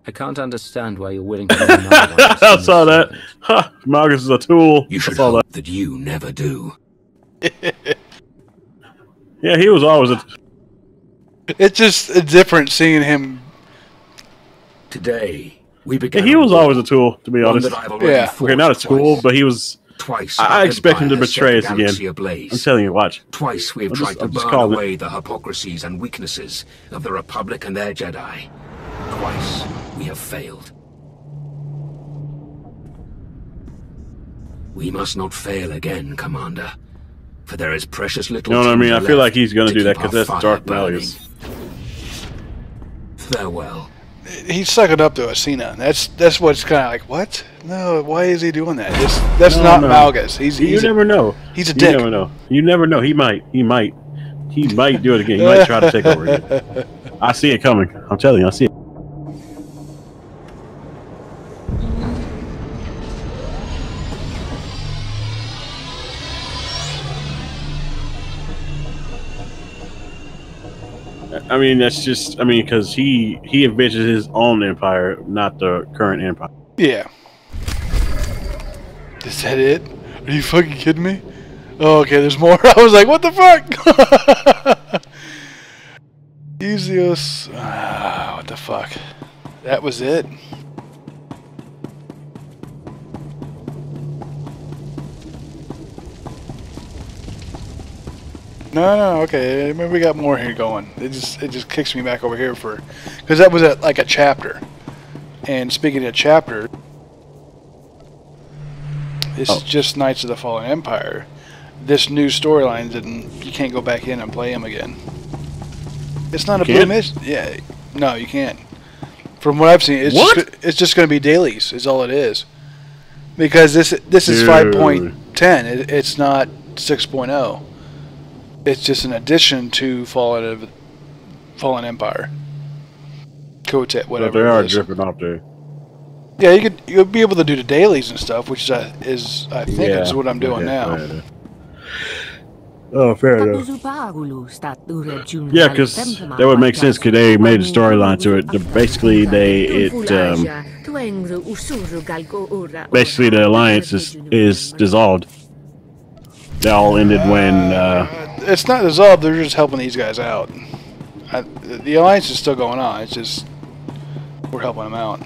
I can't understand why you're willing to do another one. I saw that. Ha! Malgus is a tool. You should I saw hope that you never do. Yeah, he was always a... It's just different seeing him. Today, we began. He was always a tool, to be honest. Yeah. Okay, not a tool, but he was. Twice. I expect him to betray us again. Ablaze. I'm telling you, watch. Twice we have tried to burn away the hypocrisies and weaknesses of the Republic and their Jedi. Twice we have failed. We must not fail again, Commander. For there is precious little. You know what I mean? I feel like he's going to do that because that's Darth Malleus. Farewell. He's sucking up to Asina. That's what's kind of like, what? No, why is he doing that? That's not Malgus. You never know. He's a dick. You never know. You never know. He might do it again. He might try to take over again. I see it coming. I'm telling you, I see it. I mean, that's just, I mean, because he envisions his own empire, not the current empire. Yeah. Is that it? Are you fucking kidding me? Oh, okay, there's more. I was like, what the fuck? Easios. What the fuck? That was it? No, okay. Maybe we got more here going. It just kicks me back over here for, because that was like a chapter. And speaking of chapter, this is just Knights of the Fallen Empire. This new storyline you can't go back in and play them again. It's not a blue mission. Yeah, no, you can't. From what I've seen, it's just going to be dailies. Is all it is. Because this is 5.10. It's not 6.0. It's just an addition to Fallen Empire. Kotet, whatever. But they are dripping off there. Yeah, you'll be able to do the dailies and stuff, which I think is what I'm doing now. Oh, fair enough. Yeah, because that would make sense because they made a storyline to it. Basically, basically the alliance is dissolved. They all ended when. It's not dissolved. They're just helping these guys out. The alliance is still going on. It's just we're helping them out.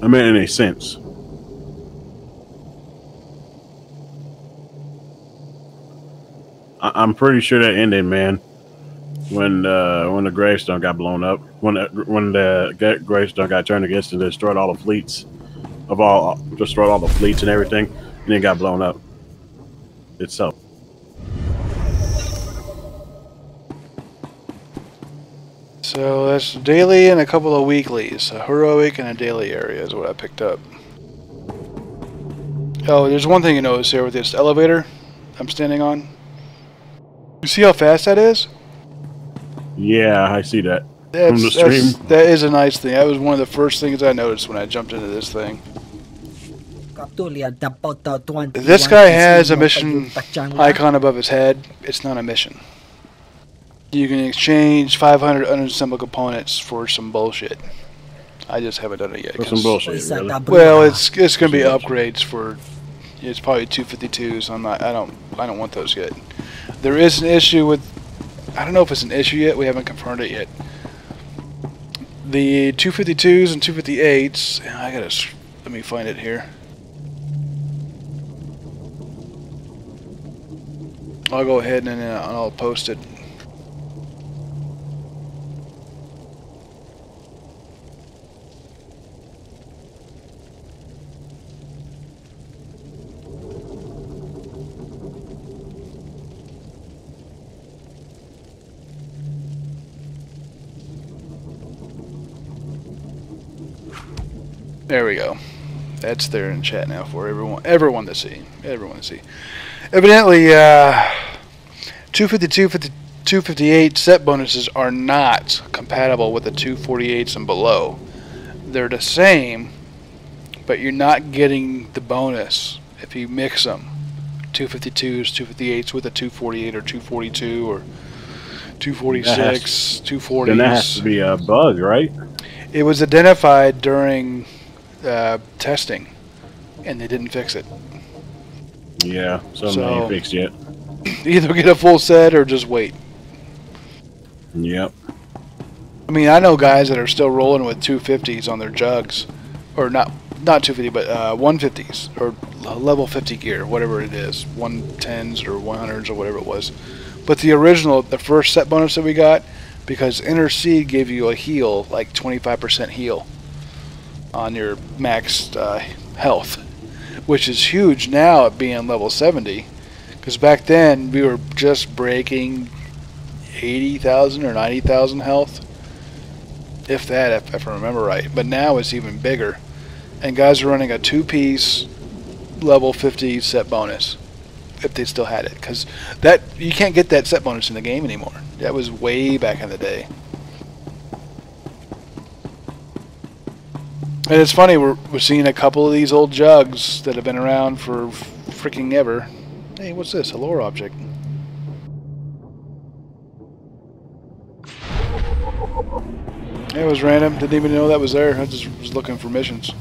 I mean, in a sense. I'm pretty sure that ended, man. When the gravestone got blown up, when the gravestone got turned against and destroyed all the fleets destroyed all the fleets and everything, and it got blown up itself. So that's daily and a couple of weeklies. A heroic and a daily area is what I picked up. Oh, there's one thing you notice here with this elevator I'm standing on. You see how fast that is? Yeah, I see that. From the stream. That is a nice thing. That was one of the first things I noticed when I jumped into this thing. If this guy has a mission icon above his head, it's not a mission. You can exchange 500 unassembled components for some bullshit. I just haven't done it yet. For some bullshit, really? Well, it's going to be upgrades for. It's probably 252s. I don't want those yet. There is an issue with. I don't know if it's an issue yet. We haven't confirmed it yet. The 252s and 258s. Let me find it here. I'll go ahead and I'll post it. There we go. That's there in chat now for everyone to see. Evidently, 252, 258 set bonuses are not compatible with the 248s and below. They're the same, but you're not getting the bonus if you mix them. 252s, 258s with a 248 or 242 or 246, 240s. Then that has to be a bug, right? It was identified during testing, and they didn't fix it. Yeah, so not fixed yet. Either get a full set or just wait. Yep. I mean, I know guys that are still rolling with 250s on their jugs, or not 250, but 150s or level 50 gear, whatever it is, 110s or 100s or whatever it was. But the original, the first set bonus that we got, because Inner Sea gave you a heal, like 25% heal on your maxed health, which is huge now at being level 70. Because back then we were just breaking 80,000 or 90,000 health, if that, if I remember right. But now it's even bigger, and guys are running a 2-piece level 50 set bonus if they still had it, because that you can't get that set bonus in the game anymore. That was way back in the day. And it's funny, we're seeing a couple of these old jugs that have been around for freaking ever. Hey, what's this? A lore object. It was random. Didn't even know that was there. I just was looking for missions.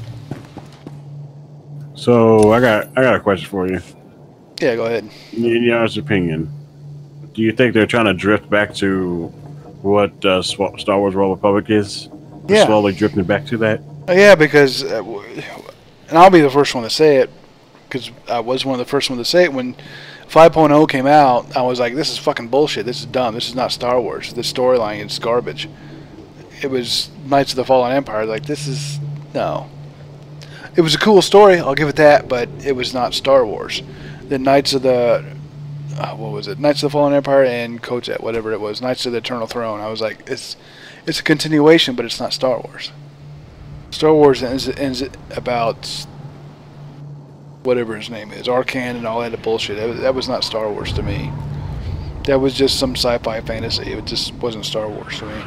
So I got a question for you. Yeah, go ahead. In your opinion, do you think they're trying to drift back to what Star Wars: Old Republic is? Yeah. Slowly drifting back to that. Yeah, because, and I'll be the first one to say it, because I was one of the first ones to say it when 5.0 came out. I was like, this is fucking bullshit. This is dumb. This is not Star Wars. This storyline is garbage. It was Knights of the Fallen Empire. Like, this is, no. It was a cool story, I'll give it that, but it was not Star Wars. The Knights of the, what was it? Knights of the Fallen Empire and Kotet, whatever it was. Knights of the Eternal Throne. I was like, it's a continuation, but it's not Star Wars. Star Wars ends about whatever his name is, Arcan and all that bullshit. That was not Star Wars to me. That was just some sci-fi fantasy. It just wasn't Star Wars to me.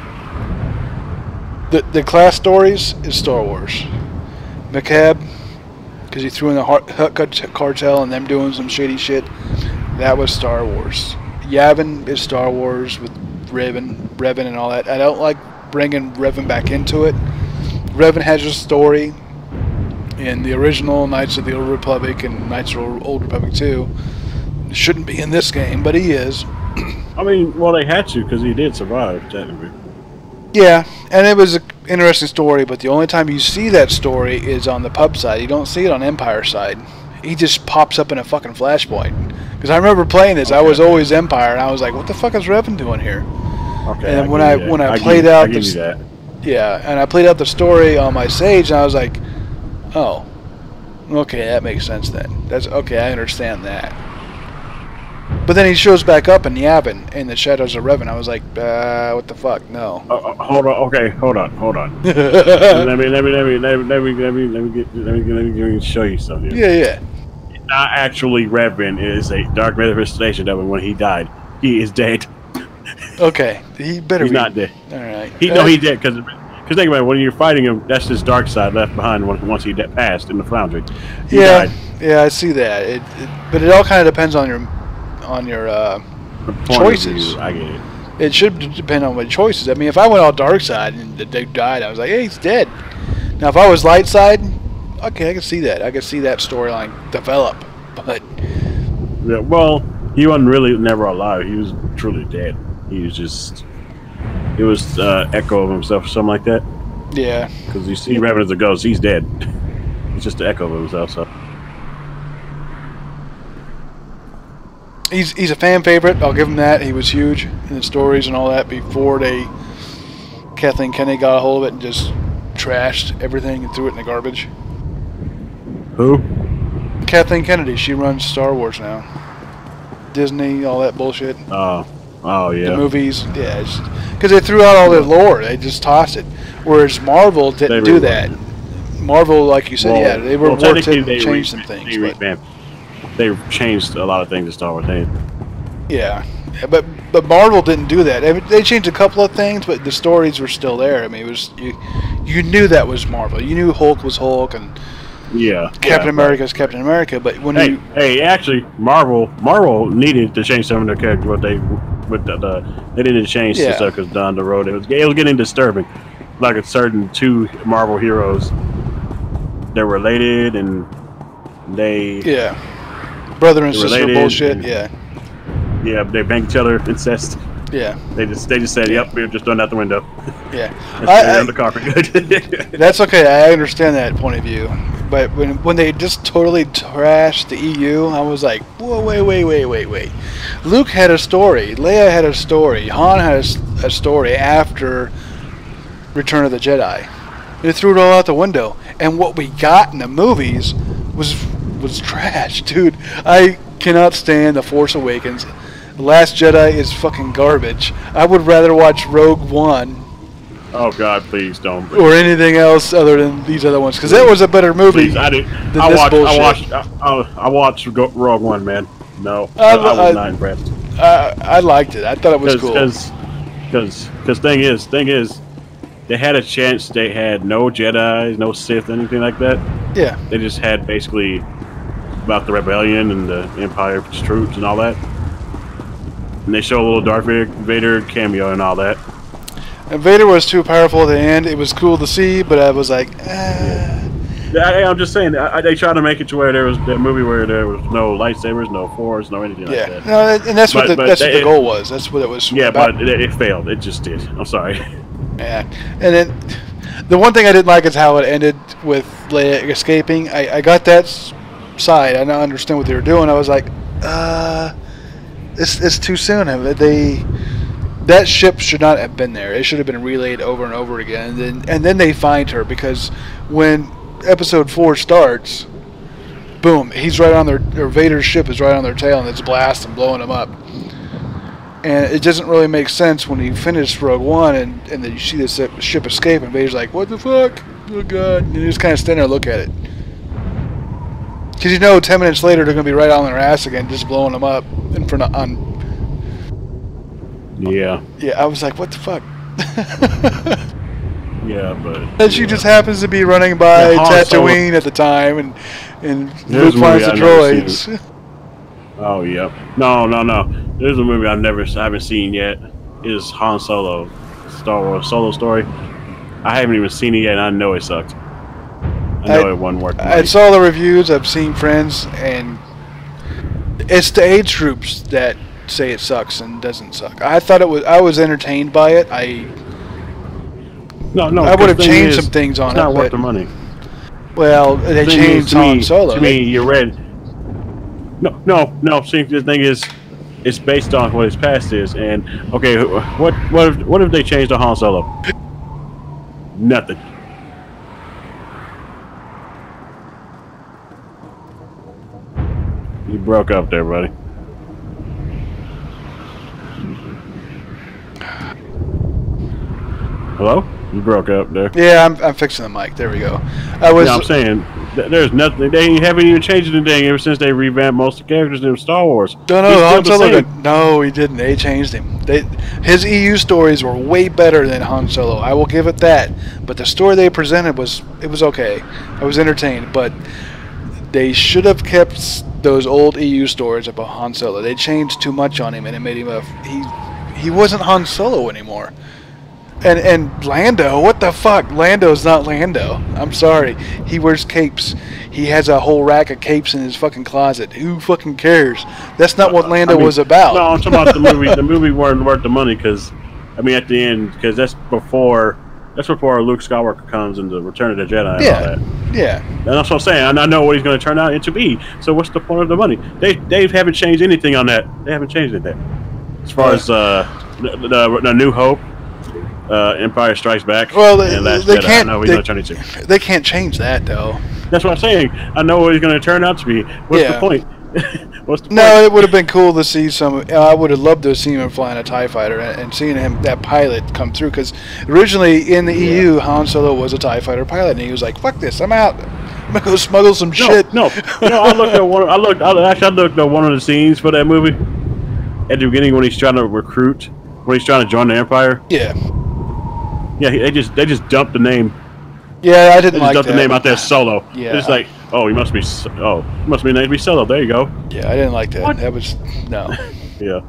The class stories is Star Wars. McCab, because he threw in the Harkùn cartel and them doing some shady shit, that was Star Wars. Yavin is Star Wars with Revan and all that. I don't like bringing Revan back into it. Revan has a story in the original Knights of the Old Republic and Knights of the Old Republic 2. Shouldn't be in this game, but he is. I mean, well, they had to because he did survive, technically. Yeah, and it was an interesting story, but the only time you see that story is on the pub side. You don't see it on Empire side. He just pops up in a fucking flashpoint. Because I remember playing this, I was always Empire, and I was like, what the fuck is Revan doing here? Okay, and when I played out the... Yeah, and I played out the story on my Sage, and I was like, oh, okay, that makes sense then. That's okay, I understand that. But then he shows back up in Yavin in the Shadows of Revan. I was like, what the fuck? No. Hold on. Okay, hold on. let me show you something. Yeah. Not actually Revan is a dark manifestation that when he died, he is dead. Okay, he better. He's not dead. All right. He's dead because think about it, when you're fighting him, that's his dark side left behind once he passed in the Foundry. He died. Yeah, I see that. But it all kind of depends on your choices. I get it. It should depend on my choices. I mean, if I went all dark side and the dude died, I was like, hey, he's dead. Now, if I was light side, okay, I can see that. I can see that storyline develop. But yeah, well, he wasn't really never alive. He was truly dead. He was just. It was echo of himself or something like that. Yeah. Because you see Revan as a ghost, he's dead. It's just the echo of himself. So. He's a fan favorite. I'll give him that. He was huge in the stories and all that before Kathleen Kennedy got a hold of it and just trashed everything and threw it in the garbage. Who? Kathleen Kennedy. She runs Star Wars now. Disney, all that bullshit. Oh yeah. The movies, yeah. Because they threw out all their lore. They just tossed it. Whereas Marvel didn't do that. Marvel, like you said, they were worked to change some things. They changed a lot of things in Star Wars. Yeah, but Marvel didn't do that. They changed a couple of things, but the stories were still there. I mean, it was you knew that was Marvel. You knew Hulk was Hulk and Captain America is Captain America. But when actually, Marvel needed to change some of their characters. They needed to change some stuff because down the road it was getting disturbing. Like a certain two Marvel heroes, they're related and they brother and sister bullshit. Yeah, they bang each other, incest. Yeah. They just said, "Yep, we're just throwing out the window." Yeah. On the carpet. That's okay. I understand that point of view. But when they just totally trashed the EU, I was like, whoa, wait. Luke had a story. Leia had a story. Han had a story after Return of the Jedi. They threw it all out the window. And what we got in the movies was trash, dude. I cannot stand The Force Awakens. The Last Jedi is fucking garbage. I would rather watch Rogue One. Oh God, please don't. Or anything else other than these other ones, because that was a better movie. Please, I watched Rogue One, man. No, I was not impressed. I liked it. I thought it was cool. Because thing is, they had a chance. They had no Jedi, no Sith, anything like that. Yeah. They just had basically about the rebellion and the Empire's troops and all that. And they show a little Darth Vader cameo and all that. And Vader was too powerful at the end. It was cool to see, but I was like, I'm just saying, they tried to make it to where there was that movie where there was no lightsabers, no Force, no anything like that. No, and that's what the goal was. That's what it was. Yeah, about. but it failed. It just did. I'm sorry. Yeah, and then the one thing I didn't like is how it ended with Leia escaping. I got that side. I don't understand what they were doing. I was like, it's too soon. That ship should not have been there. It should have been relayed over and over again. And then they find her, because when Episode 4 starts, boom, he's right on their Vader's ship is right on their tail, and it's blasting, blowing them up. And it doesn't really make sense when you finish Rogue One and then you see this ship escape, and Vader's like, "What the fuck? Oh God!" And you just kind of stand there and look at it, because you know 10 minutes later they're going to be right on their ass again, just blowing them up in front of Yeah. Yeah, I was like, what the fuck? Yeah, but... And she just happens to be running by Tatooine at the time, and Luke finds the droids. Oh, yeah. No. There's a movie I haven't seen yet. Is Han Solo. Star Wars Solo story. I haven't even seen it yet, and I know it sucked. I know it wasn't worth it. I saw the reviews, I've seen friends, and it's the age groups that say it sucks and doesn't suck. I thought it was. I was entertained by it. I would have changed some things on it. It's not worth the money. Well, they changed Han Solo. To me, you're ready. No. See, the thing is, it's based on what his past is, and okay, what if they changed the Han Solo? Nothing. You broke up there, buddy. Hello? You broke up there. Yeah, I'm fixing the mic. There we go. I'm saying there's nothing. They haven't even changed anything ever since they revamped most of the characters in Star Wars. Han Solo. No, he didn't. They changed him. His EU stories were way better than Han Solo. I will give it that. But the story they presented was okay. I was entertained, but they should have kept those old EU stories about Han Solo. They changed too much on him, and it made him he wasn't Han Solo anymore. And Lando, what the fuck? Lando's not Lando. I'm sorry. He wears capes. He has a whole rack of capes in his fucking closet. Who fucking cares? That's not what Lando was about. No, I'm talking about the movie. The movie weren't worth the money because, at the end, because that's before Luke Skywalker comes in the Return of the Jedi and all that. Yeah. And that's what I'm saying. And I know what he's going to turn out into be. So what's the point of the money? They haven't changed anything on that. They haven't changed anything. As far as the New Hope. Empire Strikes Back. Well, they can't. No, he's going to turn into. They can't change that though. That's what I'm saying. I know what he's going to turn out to be. What's the point? What's the point? No, it would have been cool to see some. I would have loved to have seen him flying a TIE fighter and seeing that pilot come through. Because originally in the EU, Han Solo was a TIE fighter pilot, and he was like, "Fuck this, I'm out. I'm gonna go smuggle some shit." No. I looked at one. I looked at one of the scenes for that movie at the beginning when he's trying to recruit, when he's trying to join the Empire. Yeah. Yeah, they just dumped the name. Yeah, I didn't like that. Dumped the name out there, Solo. Yeah. It's like, he must be named to be Solo. There you go. Yeah, I didn't like that. What? That was no. Yeah.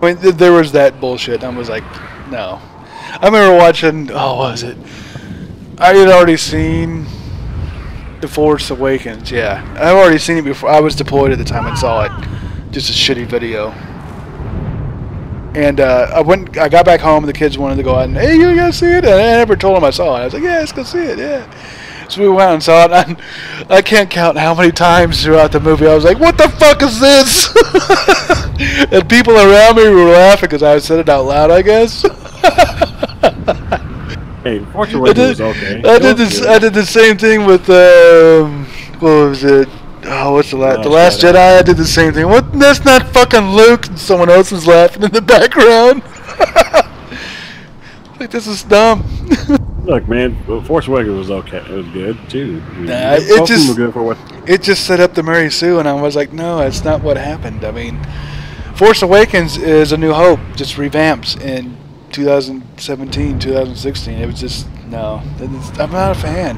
I mean, there was that bullshit. And I was like, no. I remember watching. Oh, what was it? I had already seen The Force Awakens. Yeah, I've already seen it before. I was deployed at the time and saw it. Just a shitty video. And I got back home, and the kids wanted to go out and, hey, you gotta see it? And I never told them I saw it. I was like, yeah, let's go see it, yeah. So we went out and saw it, and I can't count how many times throughout the movie I was like, what the fuck is this? And people around me were laughing because I said it out loud, I guess. Hey, Fortune was okay. I did the same thing with, what was it? Oh, what's the Last Jedi? I did the same thing. What? That's not fucking Luke. And someone else was laughing in the background. Like, this is dumb. Look, man, Force Awakens was okay. It was good too. Nah, it just set up the Mary Sue, and I was like, no, that's not what happened. I mean, Force Awakens is A New Hope, just revamps in 2017, 2016. It was just no. I'm not a fan.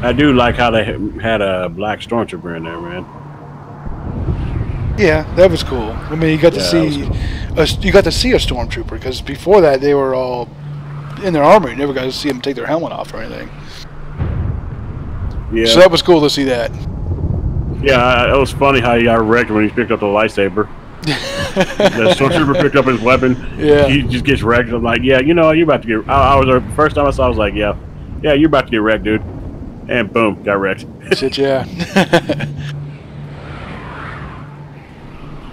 I do like how they had a black stormtrooper in there, man. Yeah, that was cool. I mean, you got to see a stormtrooper, because before that they were all in their armor. You never got to see them take their helmet off or anything. Yeah. So that was cool to see that. Yeah, it was funny how he got wrecked when he picked up the lightsaber. The stormtrooper picked up his weapon. Yeah. He just gets wrecked. I'm like, yeah, you know, you're about to get. I was the first time I saw, I was like, yeah, you're about to get wrecked, dude. And boom, got wrecked. Shit, yeah.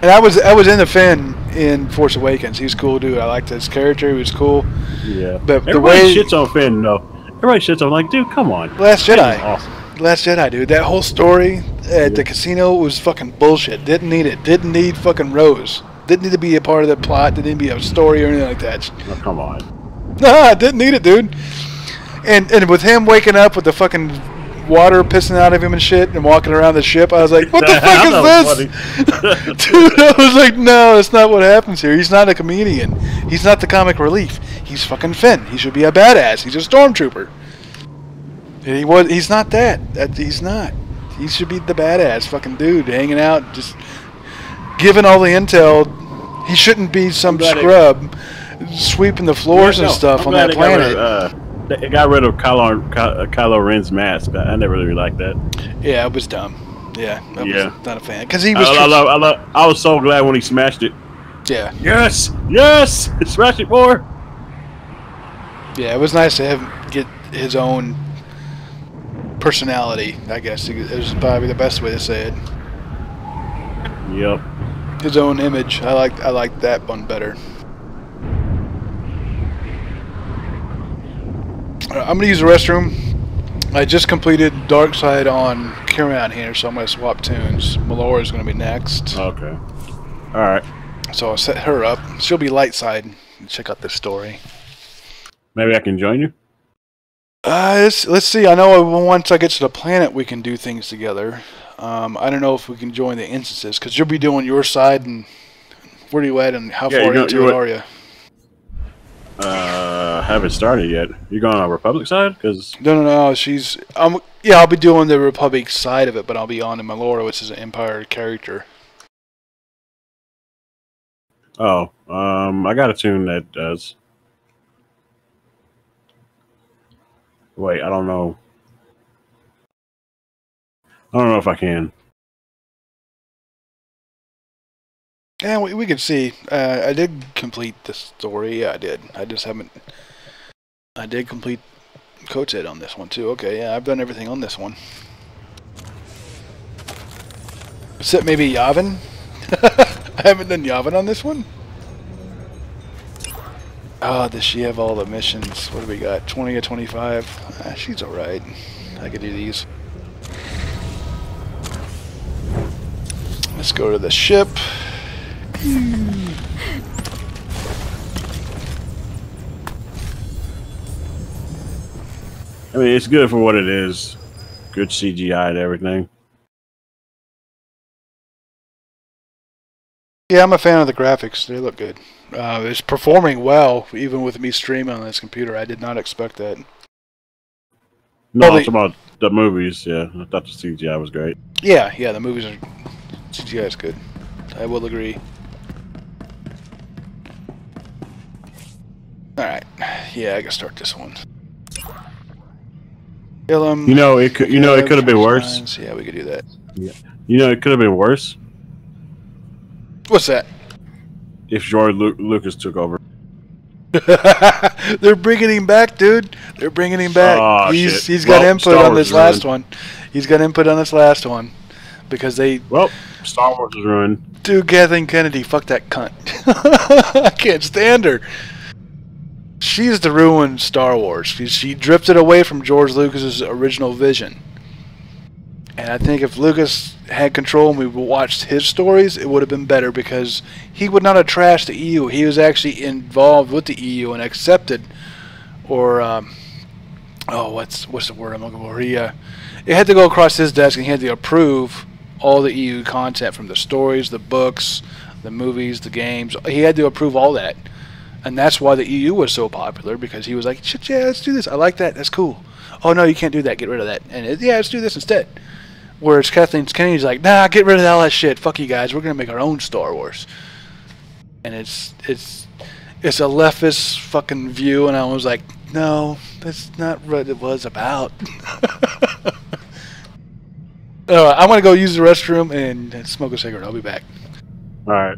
And I was in the Finn in Force Awakens. He's cool, dude. I liked his character. He was cool. Yeah. But everybody shits on Finn, though. Everybody shits on, like, dude, come on. Last Jedi. Awesome. Last Jedi, dude. That whole story at the casino was fucking bullshit. Didn't need it. Didn't need fucking Rose. Didn't need to be a part of the plot. Didn't need to be a story or anything like that. Oh, come on. Nah, didn't need it, dude. And with him waking up with the fucking water pissing out of him and shit and walking around the ship, I was like, what the fuck is this? Dude, I was like, no, that's not what happens here. He's not a comedian. He's not the comic relief. He's fucking Finn. He should be a badass. He's a stormtrooper. And he's not that. He's not. He should be the badass fucking dude hanging out, just giving all the intel. He shouldn't be some scrub sweeping the floors and stuff on that planet. They got rid of Kylo Ren's mask. I never really liked that. Yeah, it was dumb. Yeah, I was not a fan. Because he was. I was so glad when he smashed it. Yeah. Yes, smash it more. Yeah, it was nice to have get his own personality. I guess it was probably the best way to say it. Yep. His own image. I like that one better. I'm going to use the restroom. I just completed Dark Side on Kilran here, so I'm going to swap tunes. Melora is going to be next. Okay. Alright. So I'll set her up. She'll be light side. Check out this story. Maybe I can join you? Let's see. I know once I get to the planet, we can do things together. I don't know if we can join the instances, because you'll be doing your side, and where are you at, and how far into it are you? Haven't started yet. You going on Republic side? Cause no. She's I'll be doing the Republic side of it, but I'll be on the Melora, which is an Empire character. Oh, I got a tune that does. Wait, I don't know. I don't know if I can. Yeah, we can see. I did complete the story. Yeah, I did. I just haven't. I did complete Kotet on this one too. Okay, yeah, I've done everything on this one. Except maybe Yavin. I haven't done Yavin on this one. Oh, does she have all the missions? What do we got? 20 or 25? She's alright. I could do these. Let's go to the ship. I mean, it's good for what it is. Good CGI and everything. Yeah, I'm a fan of the graphics. They look good. It's performing well, even with me streaming on this computer. I did not expect that. No, it's about the movies, yeah. I thought the CGI was great. Yeah, the movies are... CGI is good. I will agree. Alright. Yeah, I can start this one. Kill him. You know, it could have been worse. Yeah, we could do that. Yeah. You know, it could have been worse. What's that? if George Lucas took over. They're bringing him back, dude. They're bringing him back. Oh, He's got input on this last one. He's got input on this last one because they. Well, Star Wars is ruined. Dude, Kathleen Kennedy, fuck that cunt. I can't stand her. She's the ruined Star Wars. She drifted away from George Lucas's original vision. And I think if Lucas had control and we watched his stories, it would have been better because he would not have trashed the EU. He was actually involved with the EU and accepted, or what's the word I'm looking for? It had to go across his desk and he had to approve all the EU content from the stories, the books, the movies, the games. He had to approve all that. And that's why the EU was so popular, because he was like, shit, yeah, let's do this. I like that. That's cool. Oh, no, you can't do that. Get rid of that. And yeah, let's do this instead. Whereas Kathleen Kennedy's like, nah, get rid of all that shit. Fuck you guys. We're going to make our own Star Wars. And it's a leftist fucking view, and I was like, no, that's not what it was about. I'm going to go use the restroom and smoke a cigarette. I'll be back. All right.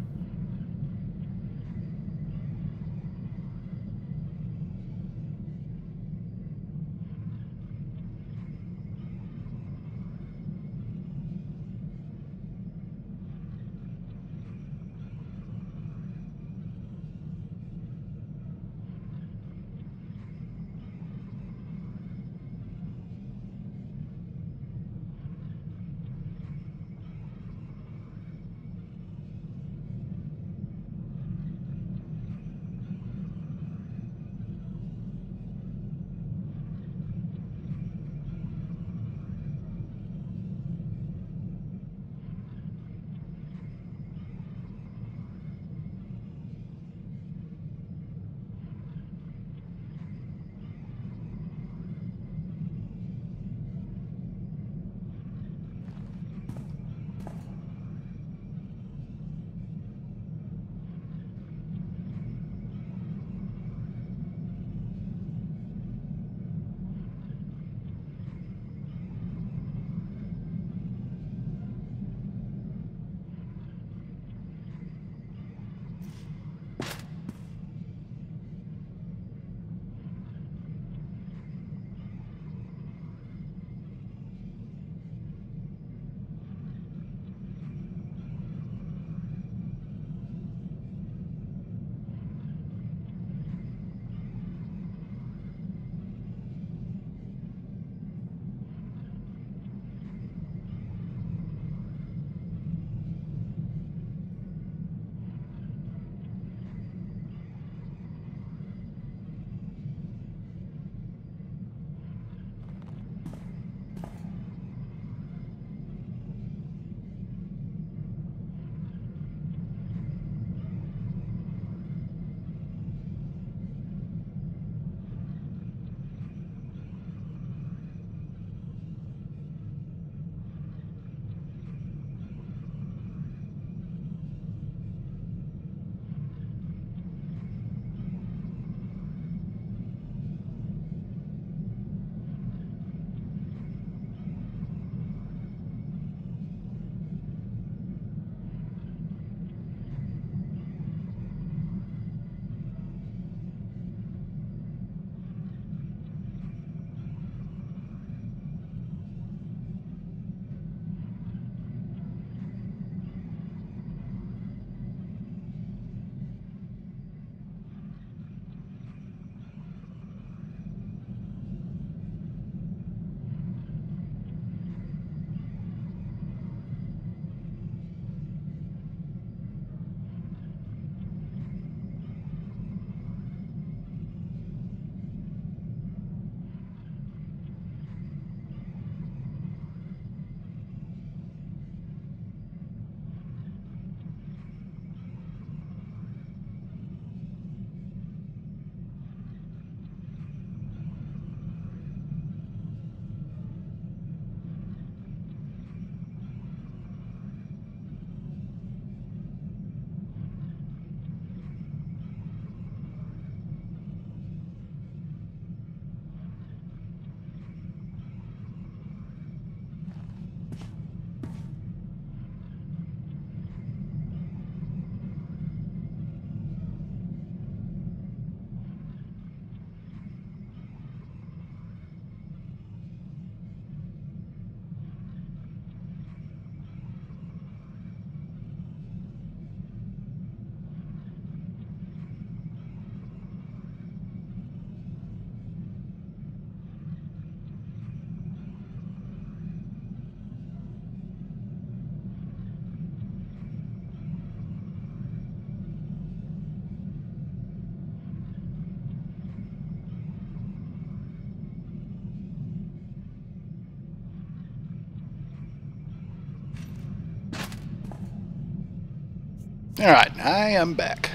Alright, I am back.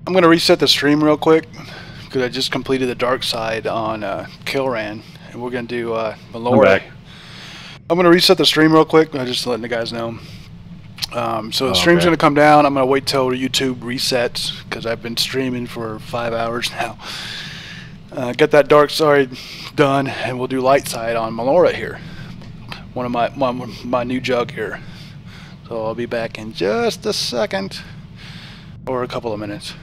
I'm going to reset the stream real quick because I just completed the dark side on Kilran, and we're going to do Melora. I'm going to reset the stream real quick. I'm just letting the guys know. So the stream's going to come down. I'm going to wait till YouTube resets because I've been streaming for 5 hours now. Get that dark side done, and we'll do light side on Melora here. One of my new jug here. So I'll be back in just a second or a couple of minutes.